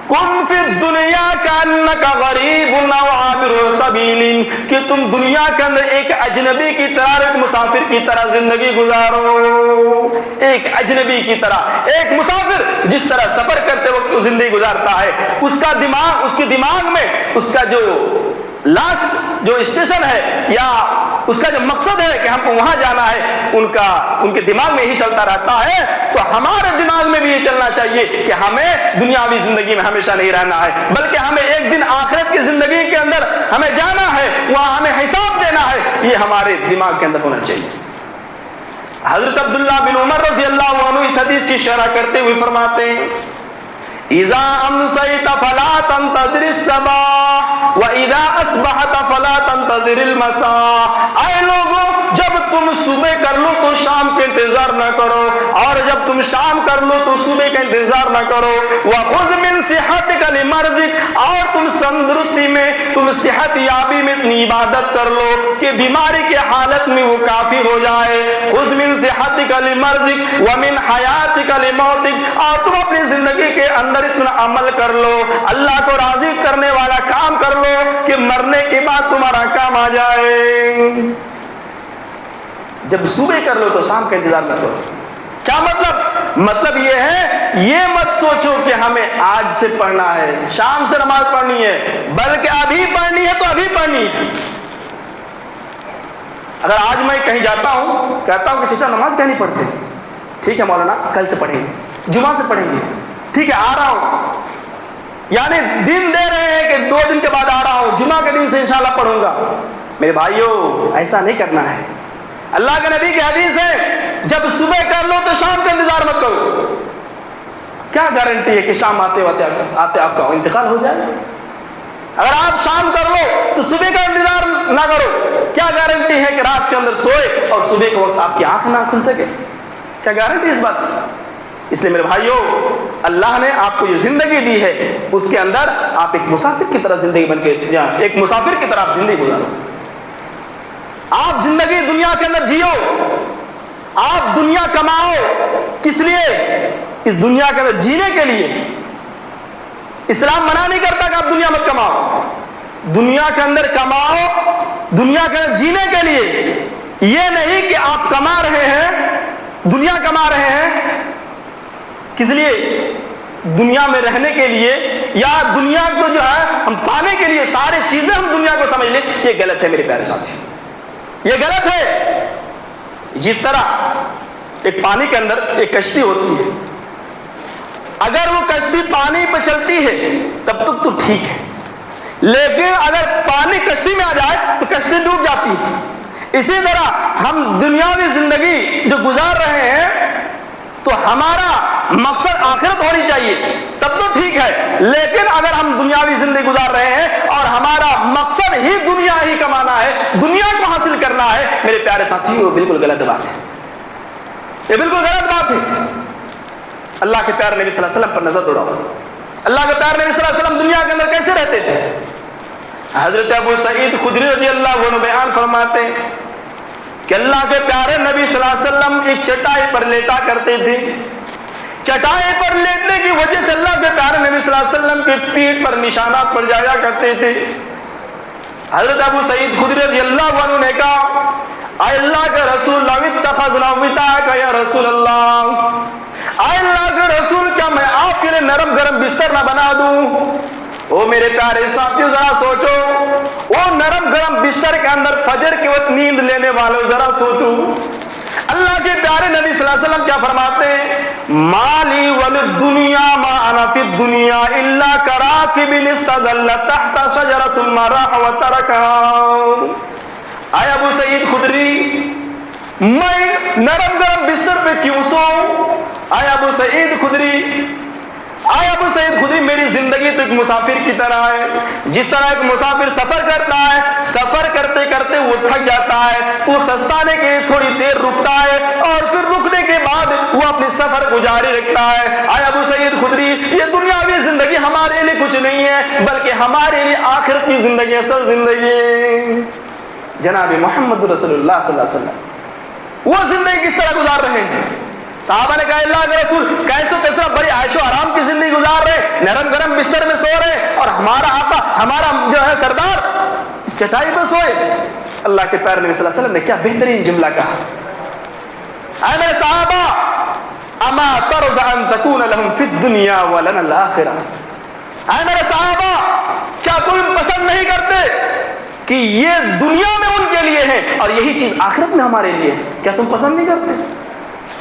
کن فی الدنیا کانک غریب او عابر سبیل، کہ تم دنیا کے اندر ایک اجنبی کی طرح، ایک مسافر کی طرح زندگی گزارو، ایک اجنبی کی طرح، ایک مسافر جس طرح سفر کرتے وقت زندگی گزارتا ہے، اس کا دماغ، اس کے دماغ میں اس کا جو لاسٹ جو اسٹیشن ہے یا اس کا جو مقصد ہے کہ ہم کو وہاں جانا ہے، ان کے دماغ میں ہی چلتا رہتا ہے، تو ہمارے دماغ میں بھی یہ چلنا چاہیے کہ ہمیں دنیاوی زندگی میں ہمیشہ نہیں رہنا ہے، بلکہ ہمیں ایک دن آخرت کی زندگی کے اندر ہمیں جانا ہے، وہاں ہمیں حساب دینا ہے، یہ ہمارے دماغ کے اندر ہونا چاہیے۔ حضرت عبداللہ بن عمر رضی اللہ عنہ اس حدیث کی شرح کرتے ہوئے فرماتے ہیں اذا امسیت فلا تنتظر الصباح واذا اصبحت فلا تنتظر المساء، اے لوگوں جب تم صبح کر لو تو شام کا انتظار نہ کرو، اور جب تم شام کر لو تو صبح کا انتظار نہ کرو، وخذ من صحتک لمرضک، اور تم تندرستی میں، تم صحت یابی میں اتنی عبادت کر لو کہ بیماری کے حالت میں وہ کافی ہو جائے، خذ من صحتک لمرضک ومن حیاتک لموتک، اور تم اپنی زندگی کے اندر اتنا عمل کر لو، اللہ کو راضی کرنے والا کام کر لو کہ مرنے کے بعد تمہارا کام آ جائے۔ جب صبح کر لو تو شام کا انتظار نہ کرو۔ کیا مطلب؟ مطلب یہ ہے، یہ مت سوچو کہ ہمیں آج سے پڑھنا ہے، شام سے نماز پڑھنی ہے، بلکہ ابھی پڑھنی ہے تو ابھی پڑھنی ہے۔ اگر آج میں کہیں جاتا ہوں، کہتا ہوں کہ چچا نماز کیا نہیں پڑھتے؟ ٹھیک ہے مولانا کل سے پڑھیں گے، جمعہ سے پڑھیں گے، ٹھیک ہے آ رہا ہوں، یعنی دن دے رہے ہیں کہ 2 دن کے بعد آ رہا ہوں، جمعہ کے دن سے انشاءاللہ پڑھوں گا۔ میرے بھائیو ایسا نہیں کرنا ہے۔ اللہ کے نبی کی حدیث ہے جب صبح کر لو تو شام کا انتظار مت کرو۔ کیا گارنٹی ہے کہ شام آتے آپ کا انتقال ہو جائے؟ اگر آپ شام کر لو تو صبح کا انتظار نہ کرو، کیا گارنٹی ہے کہ رات کے اندر سوئے اور صبح کے وقت آپ کی آنکھ نہ کھل سکے؟ کیا گارنٹی اس بات کی؟ اس لیے میرے بھائیو، اللہ نے آپ کو جو زندگی دی ہے اس کے اندر آپ ایک مسافر کی طرح زندگی بن کے، ایک مسافر کی طرح آپ زندگی گزارو۔ آپ زندگی دنیا کے اندر جیو، آپ دنیا کماؤ، کس لیے؟ اس دنیا کے اندر جینے کے لیے۔ اسلام منع نہیں کرتا کہ آپ دنیا مت کماؤ، دنیا کے اندر کماؤ، دنیا کے اندر جینے کے لیے۔ یہ نہیں کہ آپ کما رہے ہیں، دنیا کما رہے ہیں، کس لیے؟ دنیا میں رہنے کے لیے، یا دنیا کو جو ہے ہم پانے کے لیے سارے چیزیں ہم دنیا کو سمجھ لیں، یہ غلط ہے میرے پیارے ساتھی، یہ غلط ہے۔ جس طرح ایک پانی کے اندر ایک کشتی ہوتی ہے، اگر وہ کشتی پانی پہ چلتی ہے تب تک تو ٹھیک ہے، لیکن اگر پانی کشتی میں آ جائے تو کشتی ڈوب جاتی ہے۔ اسی طرح ہم دنیاوی زندگی جو گزار رہے ہیں تو ہمارا مقصد آخرت ہونی چاہیے، تب تو ٹھیک ہے، لیکن اگر ہم دنیاوی زندگی گزار رہے ہیں اور ہمارا مقصد ہی دنیا ہی کمانا ہے، دنیا کو حاصل کرنا ہے، میرے پیارے ساتھی وہ بالکل غلط بات ہے، یہ بالکل غلط بات ہے۔ اللہ کے پیارے نبی صلی اللہ علیہ وسلم پر نظر دوڑاؤ، اللہ کے پیارے نبی صلی اللہ علیہ وسلم دنیا کے اندر کیسے رہتے تھے؟ حضرت ابو سعید خدری رضی اللہ عنہ بیان فرماتے ہیں کہ اللہ کے پیارے نبی صلی اللہ علیہ وسلم ایک چٹائی پر لیٹا کرتے تھے، چٹائی پر لیٹنے کی وجہ سے اللہ کے پیارے نبی صلی اللہ علیہ وسلم کے پیٹھ پر نشانات پڑ جایا کرتے تھے۔ حضرت ابو سعید خدری رضی اللہ عنہ نے کہا اے اللہ کے رسول لو اتخذنا وطاءک یا رسول اللہ، اے اللہ کے رسول کیا میں آپ کے لیے نرم گرم بستر نہ بنا دوں؟ او میرے پیارے ساتھیو ذرا سوچو، وہ نرم گرم بستر کے اندر فجر کے وقت نیند لینے والوں ذرا سوچو، اللہ کے پیارے نبی صلی اللہ علیہ وسلم کیا فرماتے ہیں؟ مالی وللدنیا ما انا فی الدنیا الا کراکب استظل تحت شجرہ ثم راح وترکها۔ اے ابو سعید خدری میں نرم گرم بستر پہ کیوں سوؤں؟ اے ابو سعید خدری میری زندگی تو ایک مسافر کی طرح ہے، جس طرح ایک مسافر سفر کرتا ہے، سفر کرتے کرتے وہ تھک جاتا ہے تو سستانے کے لیے تھوڑی دیر رکتا ہے اور پھر رکنے کے بعد وہ اپنے سفر کو جاری رکھتا ہے۔ اے ابو سعید خدری یہ دنیاوی زندگی ہمارے لیے کچھ نہیں ہے، بلکہ ہمارے لیے آخرت کی زندگی اصل زندگی۔ جناب محمد رسول اللہ صلی اللہ علیہ وسلم وہ زندگی کس طرح گزار رہے ہیں؟ صحابہ نے کہا اللہ کے رسول کیسے کس طرح بڑی عیش و آرام کی زندگی گزار رہے، نرم گرم بستر میں سو رہے، اور ہمارا آقا ہمارا جو ہے سردار اس چٹائی پر سوئے۔ اللہ کے پیارے نبی صلی اللہ علیہ وسلم نے کیا بہترین جملہ کہا، اے میرے صحابہ اما ترضى ان تكون لهم في الدنيا ولنا الاخرہ، اے میرے صحابہ کیا تم پسند نہیں کرتے کہ یہ دنیا میں ان کے لیے ہے اور یہی چیز آخرت میں ہمارے لیے ہے؟ کیا تم پسند نہیں کرتے؟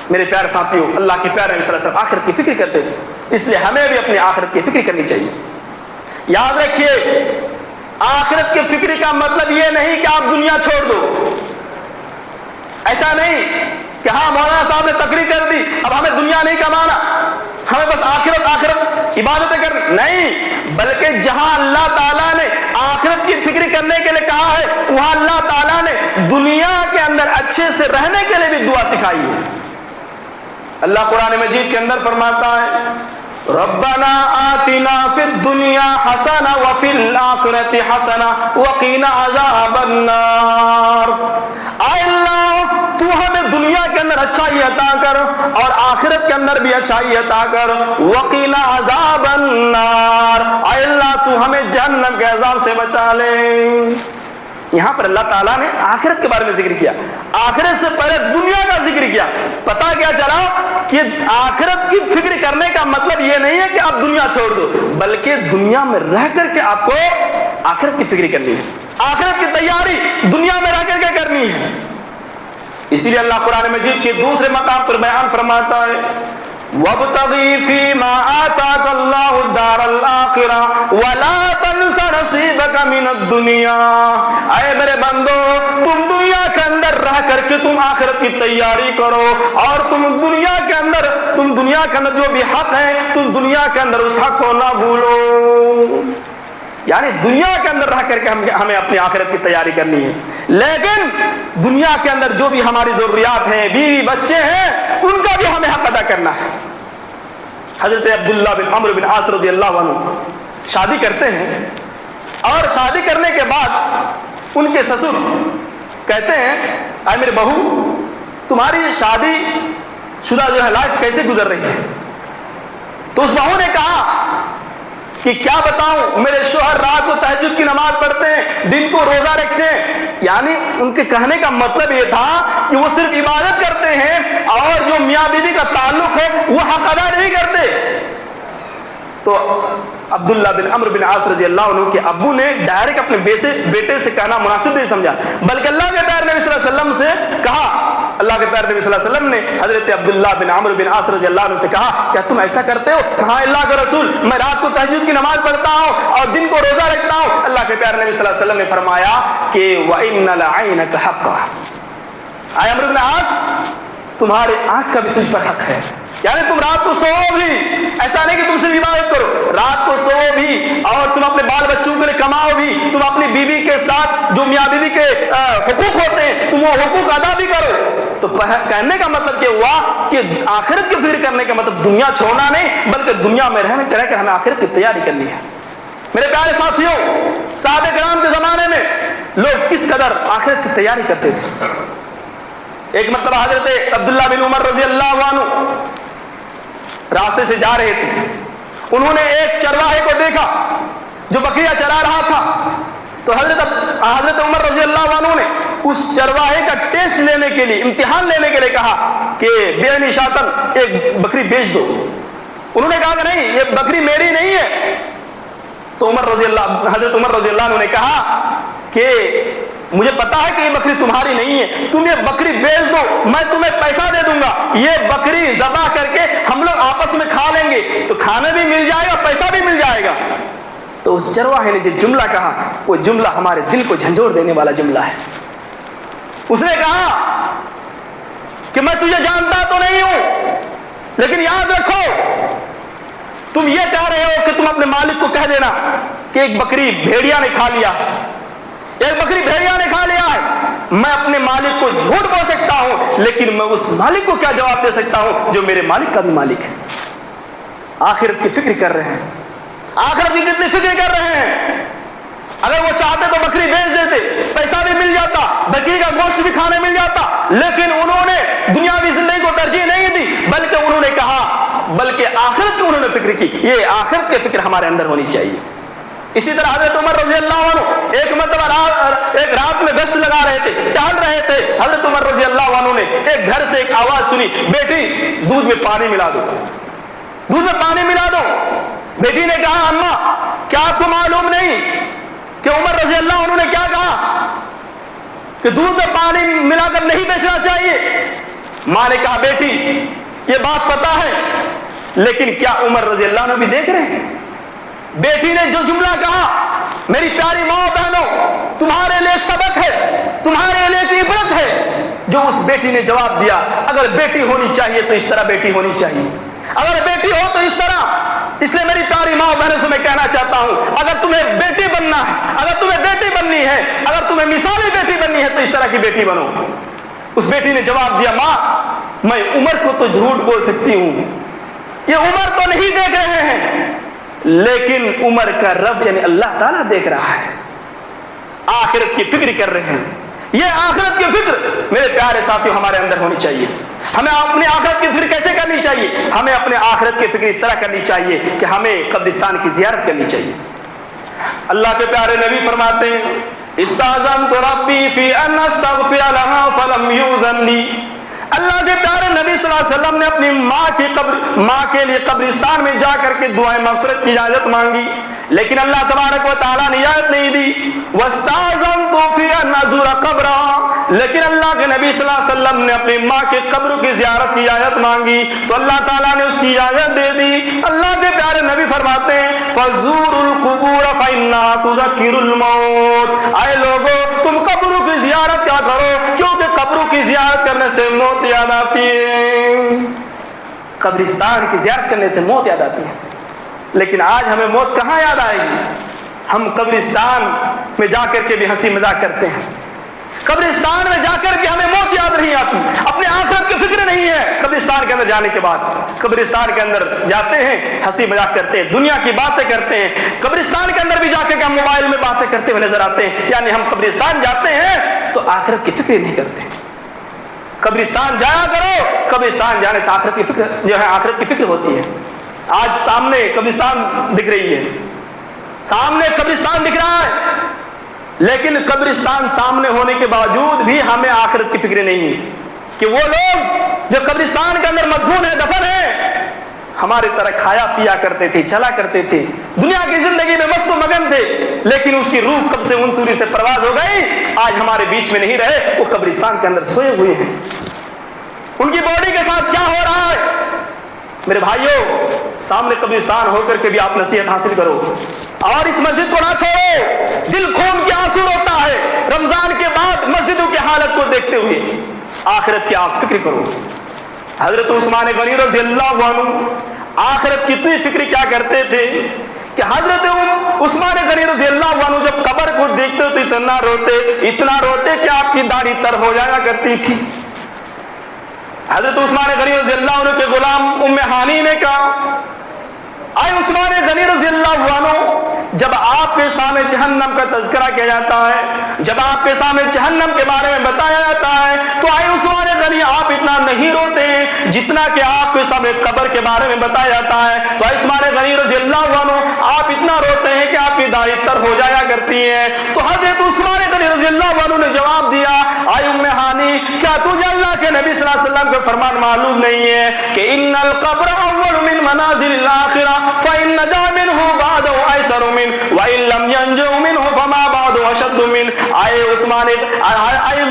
میرے پیارے ساتھیوں اللہ کے پیارے نبی صلی اللہ علیہ وسلم آخرت کی فکر کرتے تھے، اس لیے ہمیں بھی اپنی آخرت کی فکر کرنی چاہیے۔ یاد رکھیے آخرت کی فکر کا مطلب یہ نہیں کہ آپ دنیا چھوڑ دو، ایسا نہیں۔ کہ ہاں مولانا صاحب نے تقریر کر دی، اب ہمیں دنیا نہیں کمانا، ہمیں بس آخرت عبادتیں کرنی، نہیں، بلکہ جہاں اللہ تعالیٰ نے آخرت کی فکر کرنے کے لیے کہا ہے وہاں اللہ تعالیٰ نے دنیا کے اندر اچھے سے رہنے کے لیے بھی دعا سکھائی ہے۔ اللہ قرآن مجید کے اندر فرماتا ہے ربنا آتنا فی الدنیا حسنہ وفی الآخرۃ حسنہ وقنا عذاب النار۔ اے اللہ تو ہمیں دنیا کے اندر اچھائی عطا کر اور آخرت کے اندر بھی اچھائی عطا کر، وقنا عذاب النار، اے اللہ تو ہمیں جہنم کے عذاب سے بچا لے۔ یہاں پر اللہ تعالیٰ نے آخرت کے بارے میں ذکر کیا، آخرت سے پہلے دنیا کا ذکر کیا۔ پتہ کیا چلا کہ آخرت کی فکر کرنے کا مطلب یہ نہیں ہے کہ آپ دنیا چھوڑ دو، بلکہ دنیا میں رہ کر کے آپ کو آخرت کی فکر کرنی ہے، آخرت کی تیاری دنیا میں رہ کر کے کرنی ہے۔ اسی لیے اللہ قرآن مجید کے دوسرے مقام پر بیان فرماتا ہے وَابْتَغِي فِي مَا آتَاكَ اللَّهُ الدَّارَ الْآخِرَةَ وَلَا تَنْسَ نَصِيبَكَ مِنَ الدُّنْيَا۔ اے میرے بندو تم دنیا کے اندر رہ کر کے تم آخرت کی تیاری کرو، اور تم دنیا کے اندر جو بھی حق ہے تم دنیا کے اندر اس حق کو نہ بھولو۔ یعنی دنیا کے اندر رہ کر کے ہمیں اپنی آخرت کی تیاری کرنی ہے، لیکن دنیا کے اندر جو بھی ہماری ضروریات ہیں، بیوی بچے ہیں، ان کا بھی ہمیں حق ادا کرنا ہے۔ حضرت عبداللہ بن عمرو بن عاص رضی اللہ عنہ شادی کرتے ہیں، اور شادی کرنے کے بعد ان کے سسر کہتے ہیں اے میرے بہو تمہاری شادی شدہ جو ہے لائف کیسے گزر رہی ہے؟ تو اس بہو نے کہا کہ کیا بتاؤں، میرے شوہر رات کو تہجد کی نماز پڑھتے ہیں، دن کو روزہ رکھتے ہیں۔ یعنی ان کے کہنے کا مطلب یہ تھا کہ وہ صرف عبادت کرتے ہیں اور جو میاں بیوی کا تعلق ہے وہ حق ادا نہیں کرتے۔ تو عبداللہ بن عمرو بن عاص رضی اللہ عنہ کے ابو نے ڈائریکٹ اپنے بیٹے سے کہنا مناسب نہیں سمجھا، بلکہ اللہ کے پیارے نبی صلی اللہ علیہ وسلم سے کہا۔ اللہ کے پیارے نبی صلی اللہ علیہ وسلم نے حضرت عبداللہ بن عمرو بن عاص رضی اللہ عنہ سے کہا کیا تم ایسا کرتے ہو؟ کہا اللہ کے رسول میں رات کو تہجد کی نماز پڑھتا ہوں اور دن کو روزہ رکھتا ہوں۔ اللہ کے پیارے نبی صلی اللہ علیہ وسلم نے فرمایا کہ وَإِنَّ لَعَيْنَكَ حَقًّا، اے عمرو بن عاص تمہارے آنکھ کا بھی تجھ پر حق ہے۔ یعنی تم رات کو سو بھی، ایسا نہیں کہ تم صرف عبادت کرو، رات کو سو بھی اور تم اپنے بال بچوں کے لیے کماؤ بھی، تم اپنی بیوی کے ساتھ جو میاں بیوی کے حقوق ہوتے ہیں تم وہ حقوق ادا بھی کرو۔ تو کہنے کا مطلب یہ ہوا کہ آخرت کی فکر کرنے کا مطلب دنیا چھوڑنا نہیں، بلکہ دنیا میں رہ کر ہمیں آخرت کی تیاری کرنی ہے۔ میرے پیارے ساتھیوں، صحابہ کرام کے زمانے میں لوگ کس قدر آخرت کی تیاری کرتے تھے۔ ایک مرتبہ حضرت عبداللہ بن عمر رضی اللہ عنہ راستے سے جا رہے تھے، انہوں نے ایک چرواہے کو دیکھا جو بکریاں چرا رہا تھا، تو حضرت عمر رضی اللہ عنہ نے اس چرواہے کا ٹیسٹ لینے کے لیے، امتحان لینے کے لیے کہا کہ بے شاطن ایک بکری بیچ دو۔ انہوں نے کہا کہ نہیں یہ بکری میری نہیں ہے۔ تو حضرت عمر رضی اللہ عنہ نے کہا کہ مجھے پتا ہے کہ یہ بکری تمہاری نہیں ہے، تم یہ بکری بیچ دو، میں تمہیں پیسہ دے دوں گا، یہ بکری ذبح کر کے ہم لوگ آپس میں کھا لیں گے، تو کھانا بھی مل جائے گا پیسہ بھی مل جائے گا۔ تو اس چرواہے نے جو جملہ کہا وہ جملہ ہمارے دل کو جھنجھوڑ دینے والا جملہ ہے۔ اس نے کہا کہ میں تجھے جانتا تو نہیں ہوں، لیکن یاد رکھو تم یہ کہہ رہے ہو کہ تم اپنے مالک کو کہہ دینا کہ ایک بکری بھیڑیا نے کھا لیا، ایک بکری بھیڑیا نے کھا لیا ہے، میں اپنے مالک کو جھوٹ بول سکتا ہوں، لیکن میں اس مالک کو کیا جواب دے سکتا ہوں جو میرے مالک کا بھی مالک ہے۔ آخرت کی فکر کر رہے ہیں، آخرت کی کتنی فکر کر رہے ہیں۔ اگر وہ چاہتے تو بکری بیچ دیتے، پیسہ بھی مل جاتا، بکری کا گوشت بھی کھانے مل جاتا، لیکن انہوں نے دنیاوی زندگی کو ترجیح نہیں دی، بلکہ انہوں نے کہا، بلکہ آخرت کی انہوں نے فکر کی۔ یہ آخرت کی فکر ہمارے اندر ہونی چاہیے۔ اسی طرح حضرت عمر رضی اللہ عنہ ایک مرتبہ ایک رات میں گشت لگا رہے تھے، ٹہل رہے تھے۔ حضرت عمر رضی اللہ عنہ نے ایک گھر سے ایک آواز سنی، بیٹی دودھ میں پانی ملا دو، دودھ میں پانی ملا دو۔ بیٹی نے کہا اماں کیا آپ کو معلوم نہیں کہ عمر رضی اللہ عنہ نے کیا کہا کہ دودھ میں پانی ملا کر نہیں بیچنا چاہیے؟ ماں نے کہا بیٹی یہ بات پتا ہے، لیکن کیا عمر رضی اللہ عنہ بھی دیکھ رہے ہیں؟ بیٹی نے جو جملہ کہا، میری پیاری ماں بہنوں تمہارے لیے ایک سبق ہے، تمہارے لیے ایک عبرت ہے۔ جو اس بیٹی نے جواب دیا، اگر بیٹی ہونی چاہیے تو اس طرح بیٹی ہونی چاہیے، اگر بیٹی ہو تو اس طرح۔ اس لیے میری پیاری ماں بہنوں سے میں کہنا چاہتا ہوں، اگر تمہیں بیٹی بننا ہے، اگر تمہیں بیٹی بننی ہے، اگر تمہیں مثالی بیٹی بننی ہے تو اس طرح کی بیٹی بنو۔ اس بیٹی نے جواب دیا، ماں میں عمر کو تو جھوٹ بول سکتی ہوں، یہ عمر تو نہیں دیکھ رہے ہیں، لیکن عمر کا رب یعنی اللہ تعالیٰ دیکھ رہا ہے، آخرت کی فکر کر رہے ہیں۔ یہ آخرت کی فکر میرے پیارے ساتھیوں ہمارے اندر ہونی چاہیے۔ ہمیں اپنے آخرت کی فکر کیسے کرنی چاہیے؟ ہمیں اپنے آخرت کی فکر اس طرح کرنی چاہیے کہ ہمیں قبرستان کی زیارت کرنی چاہیے۔ اللہ کے پیارے نبی فرماتے ہیں، استاذنت ربی فی ان استغفر لها فلم یؤذن لی۔ اللہ کے پیارے نبی صلی اللہ علیہ وسلم نے اپنی ماں کے لیے قبرستان میں جا کر کے دعائیں مغفرت کی اجازت مانگی، لیکن اللہ تبارک و تعالیٰ نے اجازت نہیں دی۔ واستاذنت فی ان ازور قبرها، لیکن اللہ کے نبی صلی اللہ علیہ وسلم نے اپنی ماں کے قبر کی زیارت کی اجازت مانگی تو اللہ تعالیٰ نے اس کی اجازت دے دی۔ اللہ کے پیارے نبی فرماتے ہیں، فزوروا القبور فإنها تذکر الموت۔ اے لوگو تم قبروں کی زیارت کیا کرو، کیونکہ قبروں کی زیارت کرنے سے موت یاد آتی ہے۔ قبرستان کی زیارت کرنے سے موت یاد آتی ہے، لیکن آج ہمیں موت کہاں یاد آئے گی؟ ہم قبرستان میں جا کر کے بھی ہنسی مذاق کرتے ہیں، قبرستان میں جا کر کے ہمیں موت یاد نہیں آتی، اپنے آخرت کی فکر نہیں ہے۔ قبرستان کے اندر جانے کے بعد قبرستان کے اندر جاتے ہیں، ہنسی مذاق کرتے ہیں، دنیا کی باتیں کرتے ہیں، قبرستان کے اندر بھی جا کے ہم موبائل میں باتیں کرتے ہوئے نظر آتے ہیں، یعنی ہم قبرستان جاتے ہیں تو آخرت کی فکر نہیں کرتے۔ قبرستان جایا کرو، قبرستان جانے سے آخرت کی فکر جو ہے آخرت کی فکر ہوتی ہے۔ آج سامنے قبرستان دکھ رہی ہے، سامنے قبرستان دکھ رہا ہے، لیکن قبرستان سامنے ہونے کے باوجود بھی ہمیں آخرت کی فکر نہیں ہے کہ وہ لوگ جو قبرستان کے اندر مدفون ہیں، دفن ہیں، ہماری طرح کھایا پیا کرتے تھے، چلا کرتے تھے، دنیا کی زندگی میں مست و مگن تھے، لیکن اس کی روح کب سے منصوری سے پرواز ہو گئی، آج ہمارے بیچ میں نہیں رہے، وہ قبرستان کے اندر سوئے ہوئے ہیں۔ ان کی باڈی کے ساتھ کیا ہو رہا ہے؟ میرے بھائیوں، سامنے قبرستان ہو کر کے بھی آپ نصیحت حاصل کرو اور اس مسجد کو نہ چھوڑو۔ دل خون کے آنسو روتا ہے رمضان کے بعد مسجدوں کی حالت کو دیکھتے ہوئے، آخرت کی آپ فکر کرو۔ حضرت عثمان غنی رضی اللہ عنہ آخرت کی اتنی فکر کیا کرتے تھے کہ حضرت عثمان غنی رضی اللہ عنہ جب قبر کو دیکھتے تو اتنا روتے کہ آپ کی داڑھی تر ہو جایا کرتی تھی۔ حضرت عثمان غنی رضی اللہ عنہ کے غلام ام ہانی نے کہا، اے عثمان غنی رضی اللہ عنہ، جب آپ کے سامنے جہنم کا تذکرہ کیا جاتا ہے، جب آپ کے سامنے جہنم کے بارے میں بتایا جاتا ہے تو اے عثمان غنی آپ اتنا نہیں روتے ہیں جتنا کہ آپ کے سامنے قبر کے بارے میں بتایا جاتا ہے۔ تو اے عثمان غنی رضی اللہ عنہ آپ اتنا روتے ہیں کہ آپ کی داڑھی تر ہو جایا کرتی ہے۔ تو حضرت عثمان غنی رضی اللہ عنہ نے جواب دیا، اے ام ہانی، کیا تجھے اللہ کے نبی صلی اللہ علیہ وسلم کا فرمان معلوم نہیں ہے کہ ان القبر اول من منازل الاخرہ فإن نجا منه بعده أيسر منه وإن لم ينجو منه فما بعده أشد منه۔ آئے عثمان، آئے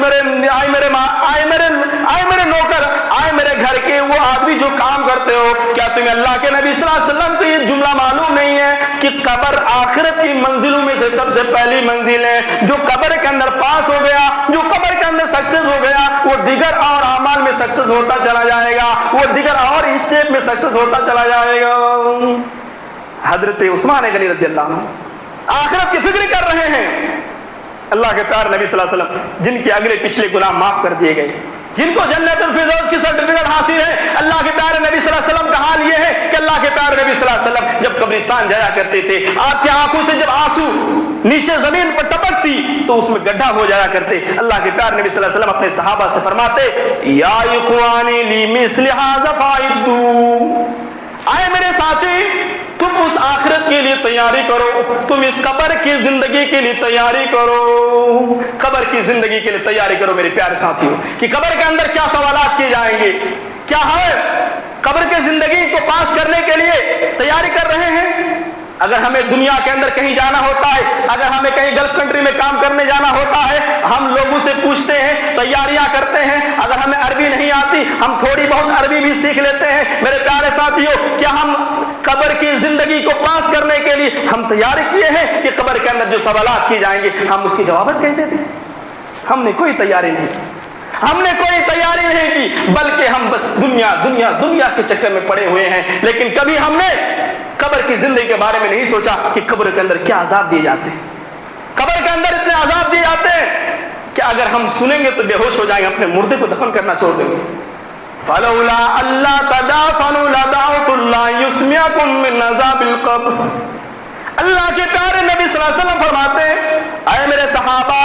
میرے نوکر، آئے میرے گھر کے وہ آدمی جو کام کرتے ہو، کیا تمہیں اللہ کے نبی صلی اللہ علیہ وسلم کو یہ جملہ معلوم نہیں ہے کہ قبر آخرت کی منزلوں میں سے سب سے پہلی منزل ہے؟ جو قبر کے اندر پاس ہو گیا، جو قبر کے اندر سکسیس ہو گیا، وہ دیگر اور اعمال میں سکسیس ہوتا چلا جائے گا، وہ دیگر اور اس شیپ میں سکسیس ہوتا چلا جائے گا۔ حضرت عثمان غنی رضی اللہ عنہ آخرت کی فکر کر رہے ہیں۔ اللہ کے پیارے نبی صلی اللہ علیہ وسلم جن کے اگلے پچھلے گناہ معاف کر دیے گئے، جن کو جنت الفردوس کی سرٹیفکیٹ حاصل ہے، اللہ کے پیارے نبی صلی اللہ علیہ وسلم کا حال یہ ہے کہ اللہ کے پیارے نبی صلی اللہ علیہ وسلم جب قبرستان جایا کرتے تھے، آپ کی آنکھوں سے جب آنسو نیچے زمین پر ٹپکتی تو اس میں گڈھا ہو جایا کرتے۔ اللہ کے پیارے نبی صلی اللہ علیہ وسلم اپنے صحابہ سے فرماتے، یا اخوانی لی مثل ھذا فاعدوا، آئے میرے ساتھی تم اس آخرت کے لیے تیاری کرو، تم اس قبر کی زندگی کے لیے تیاری کرو، قبر کی زندگی کے لیے تیاری کرو میرے پیارے ساتھیوں، کہ قبر کے اندر کیا سوالات کیے جائیں گے، کیا ہے قبر کی زندگی کو پاس کرنے کے لیے تیاری کر رہے ہیں۔ اگر ہمیں دنیا کے اندر کہیں جانا ہوتا ہے، اگر ہمیں کہیں گلف کنٹری میں کام کرنے جانا ہوتا ہے، ہم لوگوں سے پوچھتے ہیں، تیاریاں کرتے ہیں، اگر ہمیں عربی نہیں آتی ہم تھوڑی بہت عربی بھی سیکھ لیتے ہیں۔ میرے پیارے ساتھیوں، کیا ہم قبر کی زندگی کو پاس کرنے کے لیے ہم تیاری کیے ہیں کہ قبر کے اندر جو سوالات کی جائیں گے ہم اس کی جوابت کیسے دیں؟ ہم نے کوئی تیاری نہیں کی، ہم نے کوئی تیاری نہیں کی، بلکہ ہم بس دنیا دنیا دنیا کے چکر میں پڑے ہوئے ہیں، لیکن کبھی ہم نے قبر کی زندگی کے بارے میں نہیں سوچا کہ قبر کے اندر کیا عذاب دیے جاتے ہیں۔ قبر کے اندر اتنے عذاب دیے جاتے ہیں کہ اگر ہم سنیں گے تو بے ہوش ہو جائیں گے، اپنے مردے کو دفن کرنا چھوڑ دیں گے۔ فلولا اللہ تدافنوا لدعوت اللہ یسمعکم من عذاب القبر۔ اللہ کے پیارے نبی صلی اللہ علیہ وسلم فرماتے ہیں، اے میرے صحابہ،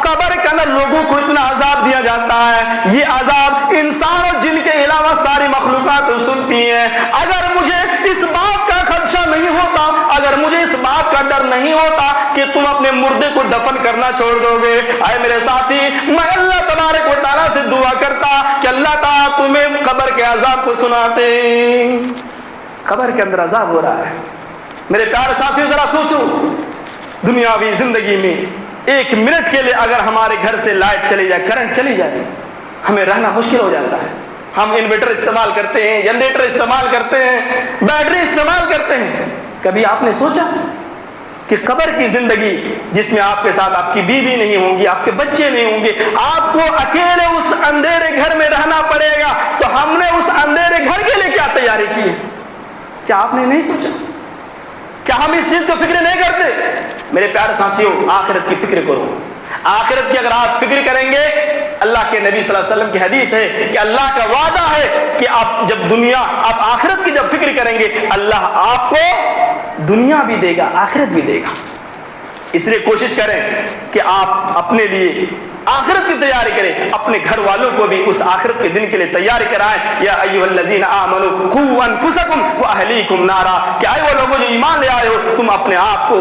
قبر کے اندر لوگوں کو اتنا عذاب دیا جاتا ہے، یہ عذاب انسان اور جن کے علاوہ ساری مخلوقات سنتی ہیں۔ اگر مجھے اس بات کا خدشہ نہیں ہوتا، اگر مجھے اس بات کا ڈر نہیں ہوتا کہ تم اپنے مردے کو دفن کرنا چھوڑ دو گے، اے میرے ساتھی، میں اللہ تبارک و تعالیٰ سے دعا کرتا کہ اللہ تعالیٰ تمہیں قبر کے عذاب کو سناتے۔ قبر کے اندر عذاب ہو رہا ہے۔ میرے پیارے ساتھیوں، ذرا سوچو، دنیاوی زندگی میں ایک منٹ کے لیے اگر ہمارے گھر سے لائٹ چلی جائے، کرنٹ چلی جائے، ہمیں رہنا مشکل ہو جاتا ہے۔ ہم انورٹر استعمال کرتے ہیں، جنریٹر استعمال کرتے ہیں، بیٹری استعمال کرتے ہیں۔ کبھی آپ نے سوچا کہ قبر کی زندگی جس میں آپ کے ساتھ آپ کی بیوی نہیں ہوں گی، آپ کے بچے نہیں ہوں گے، آپ کو اکیلے اس اندھیرے گھر میں رہنا پڑے گا، تو ہم نے اس اندھیرے گھر کے لیے کیا تیاری کی ہے؟ کیا آپ نے نہیں سوچا؟ کیا ہم اس چیز کو فکر نہیں کرتے؟ میرے پیارے ساتھیوں، آخرت کی فکر کرو۔ آخرت کی اگر آپ فکر کریں گے، اللہ کے نبی صلی اللہ علیہ وسلم کی حدیث ہے کہ اللہ کا وعدہ ہے کہ آپ جب آپ آخرت کی جب فکر کریں گے، اللہ آپ کو دنیا بھی دے گا، آخرت بھی دے گا۔ اس لیے کوشش کریں کہ آپ اپنے لیے آخرت کی تیاری کریں، اپنے گھر والوں کو بھی اس آخرت کے دن کے لیے تیاری کرائیں۔ یا ایھا الذین آمنوا قوا انفسکم واہلیکم نارا، کہ اے وہ لوگوں جو ایمان لے آئے ہو، تم اپنے آپ کو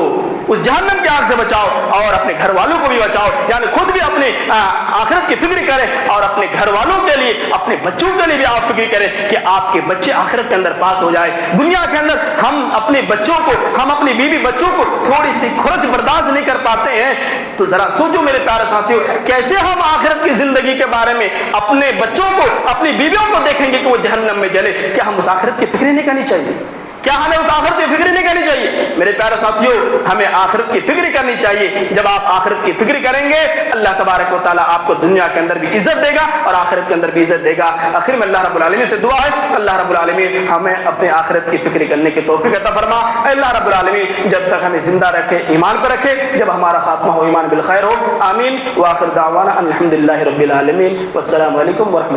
اس جہنم کی آگ سے بچاؤ اور اپنے گھر والوں کو بھی بچاؤ، یعنی خود بھی اپنے آخرت کی فکر کریں اور اپنے گھر والوں کے لیے، اپنے بچوں کے لیے بھی آپ فکر کریں کہ آپ کے بچے آخرت کے اندر پاس ہو جائے۔ دنیا کے اندر ہم اپنے بچوں کو، ہم اپنی بیوی بچوں کو تھوڑی سی کھرچ برداشت نہیں کر پاتے ہیں، تو ذرا سوچو میرے پیارے ساتھیوں، کیسے ہم آخرت کی زندگی کے بارے میں اپنے بچوں کو، اپنی بیویوں کو دیکھیں گے کہ وہ جہنم میں جلے؟ کیا ہم اس آخرت کی فکر نہیں کرنی چاہیے؟ کیا ہمیں اس آخرت کی فکر نہیں کرنی چاہیے؟ میرے پیارے ساتھیوں، ہمیں آخرت کی فکر کرنی چاہیے۔ جب آپ آخرت کی فکر کریں گے، اللہ تبارک و تعالیٰ آپ کو دنیا کے اندر بھی عزت دے گا اور آخرت کے اندر بھی عزت دے گا۔ آخر میں اللہ رب العالمین سے دعا ہے، اللہ رب العالمین ہمیں اپنے آخرت کی فکر کرنے کی توفیق عطا فرما۔ اللہ رب العالمین جب تک ہمیں زندہ رکھے، ایمان پر رکھے، جب ہمارا خاتمہ ہو ایمان بالخیر ہو۔ آمین۔ وآخر دعوانا ان الحمد للہ رب العالمین، والسلام علیکم ورحمۃ اللہ۔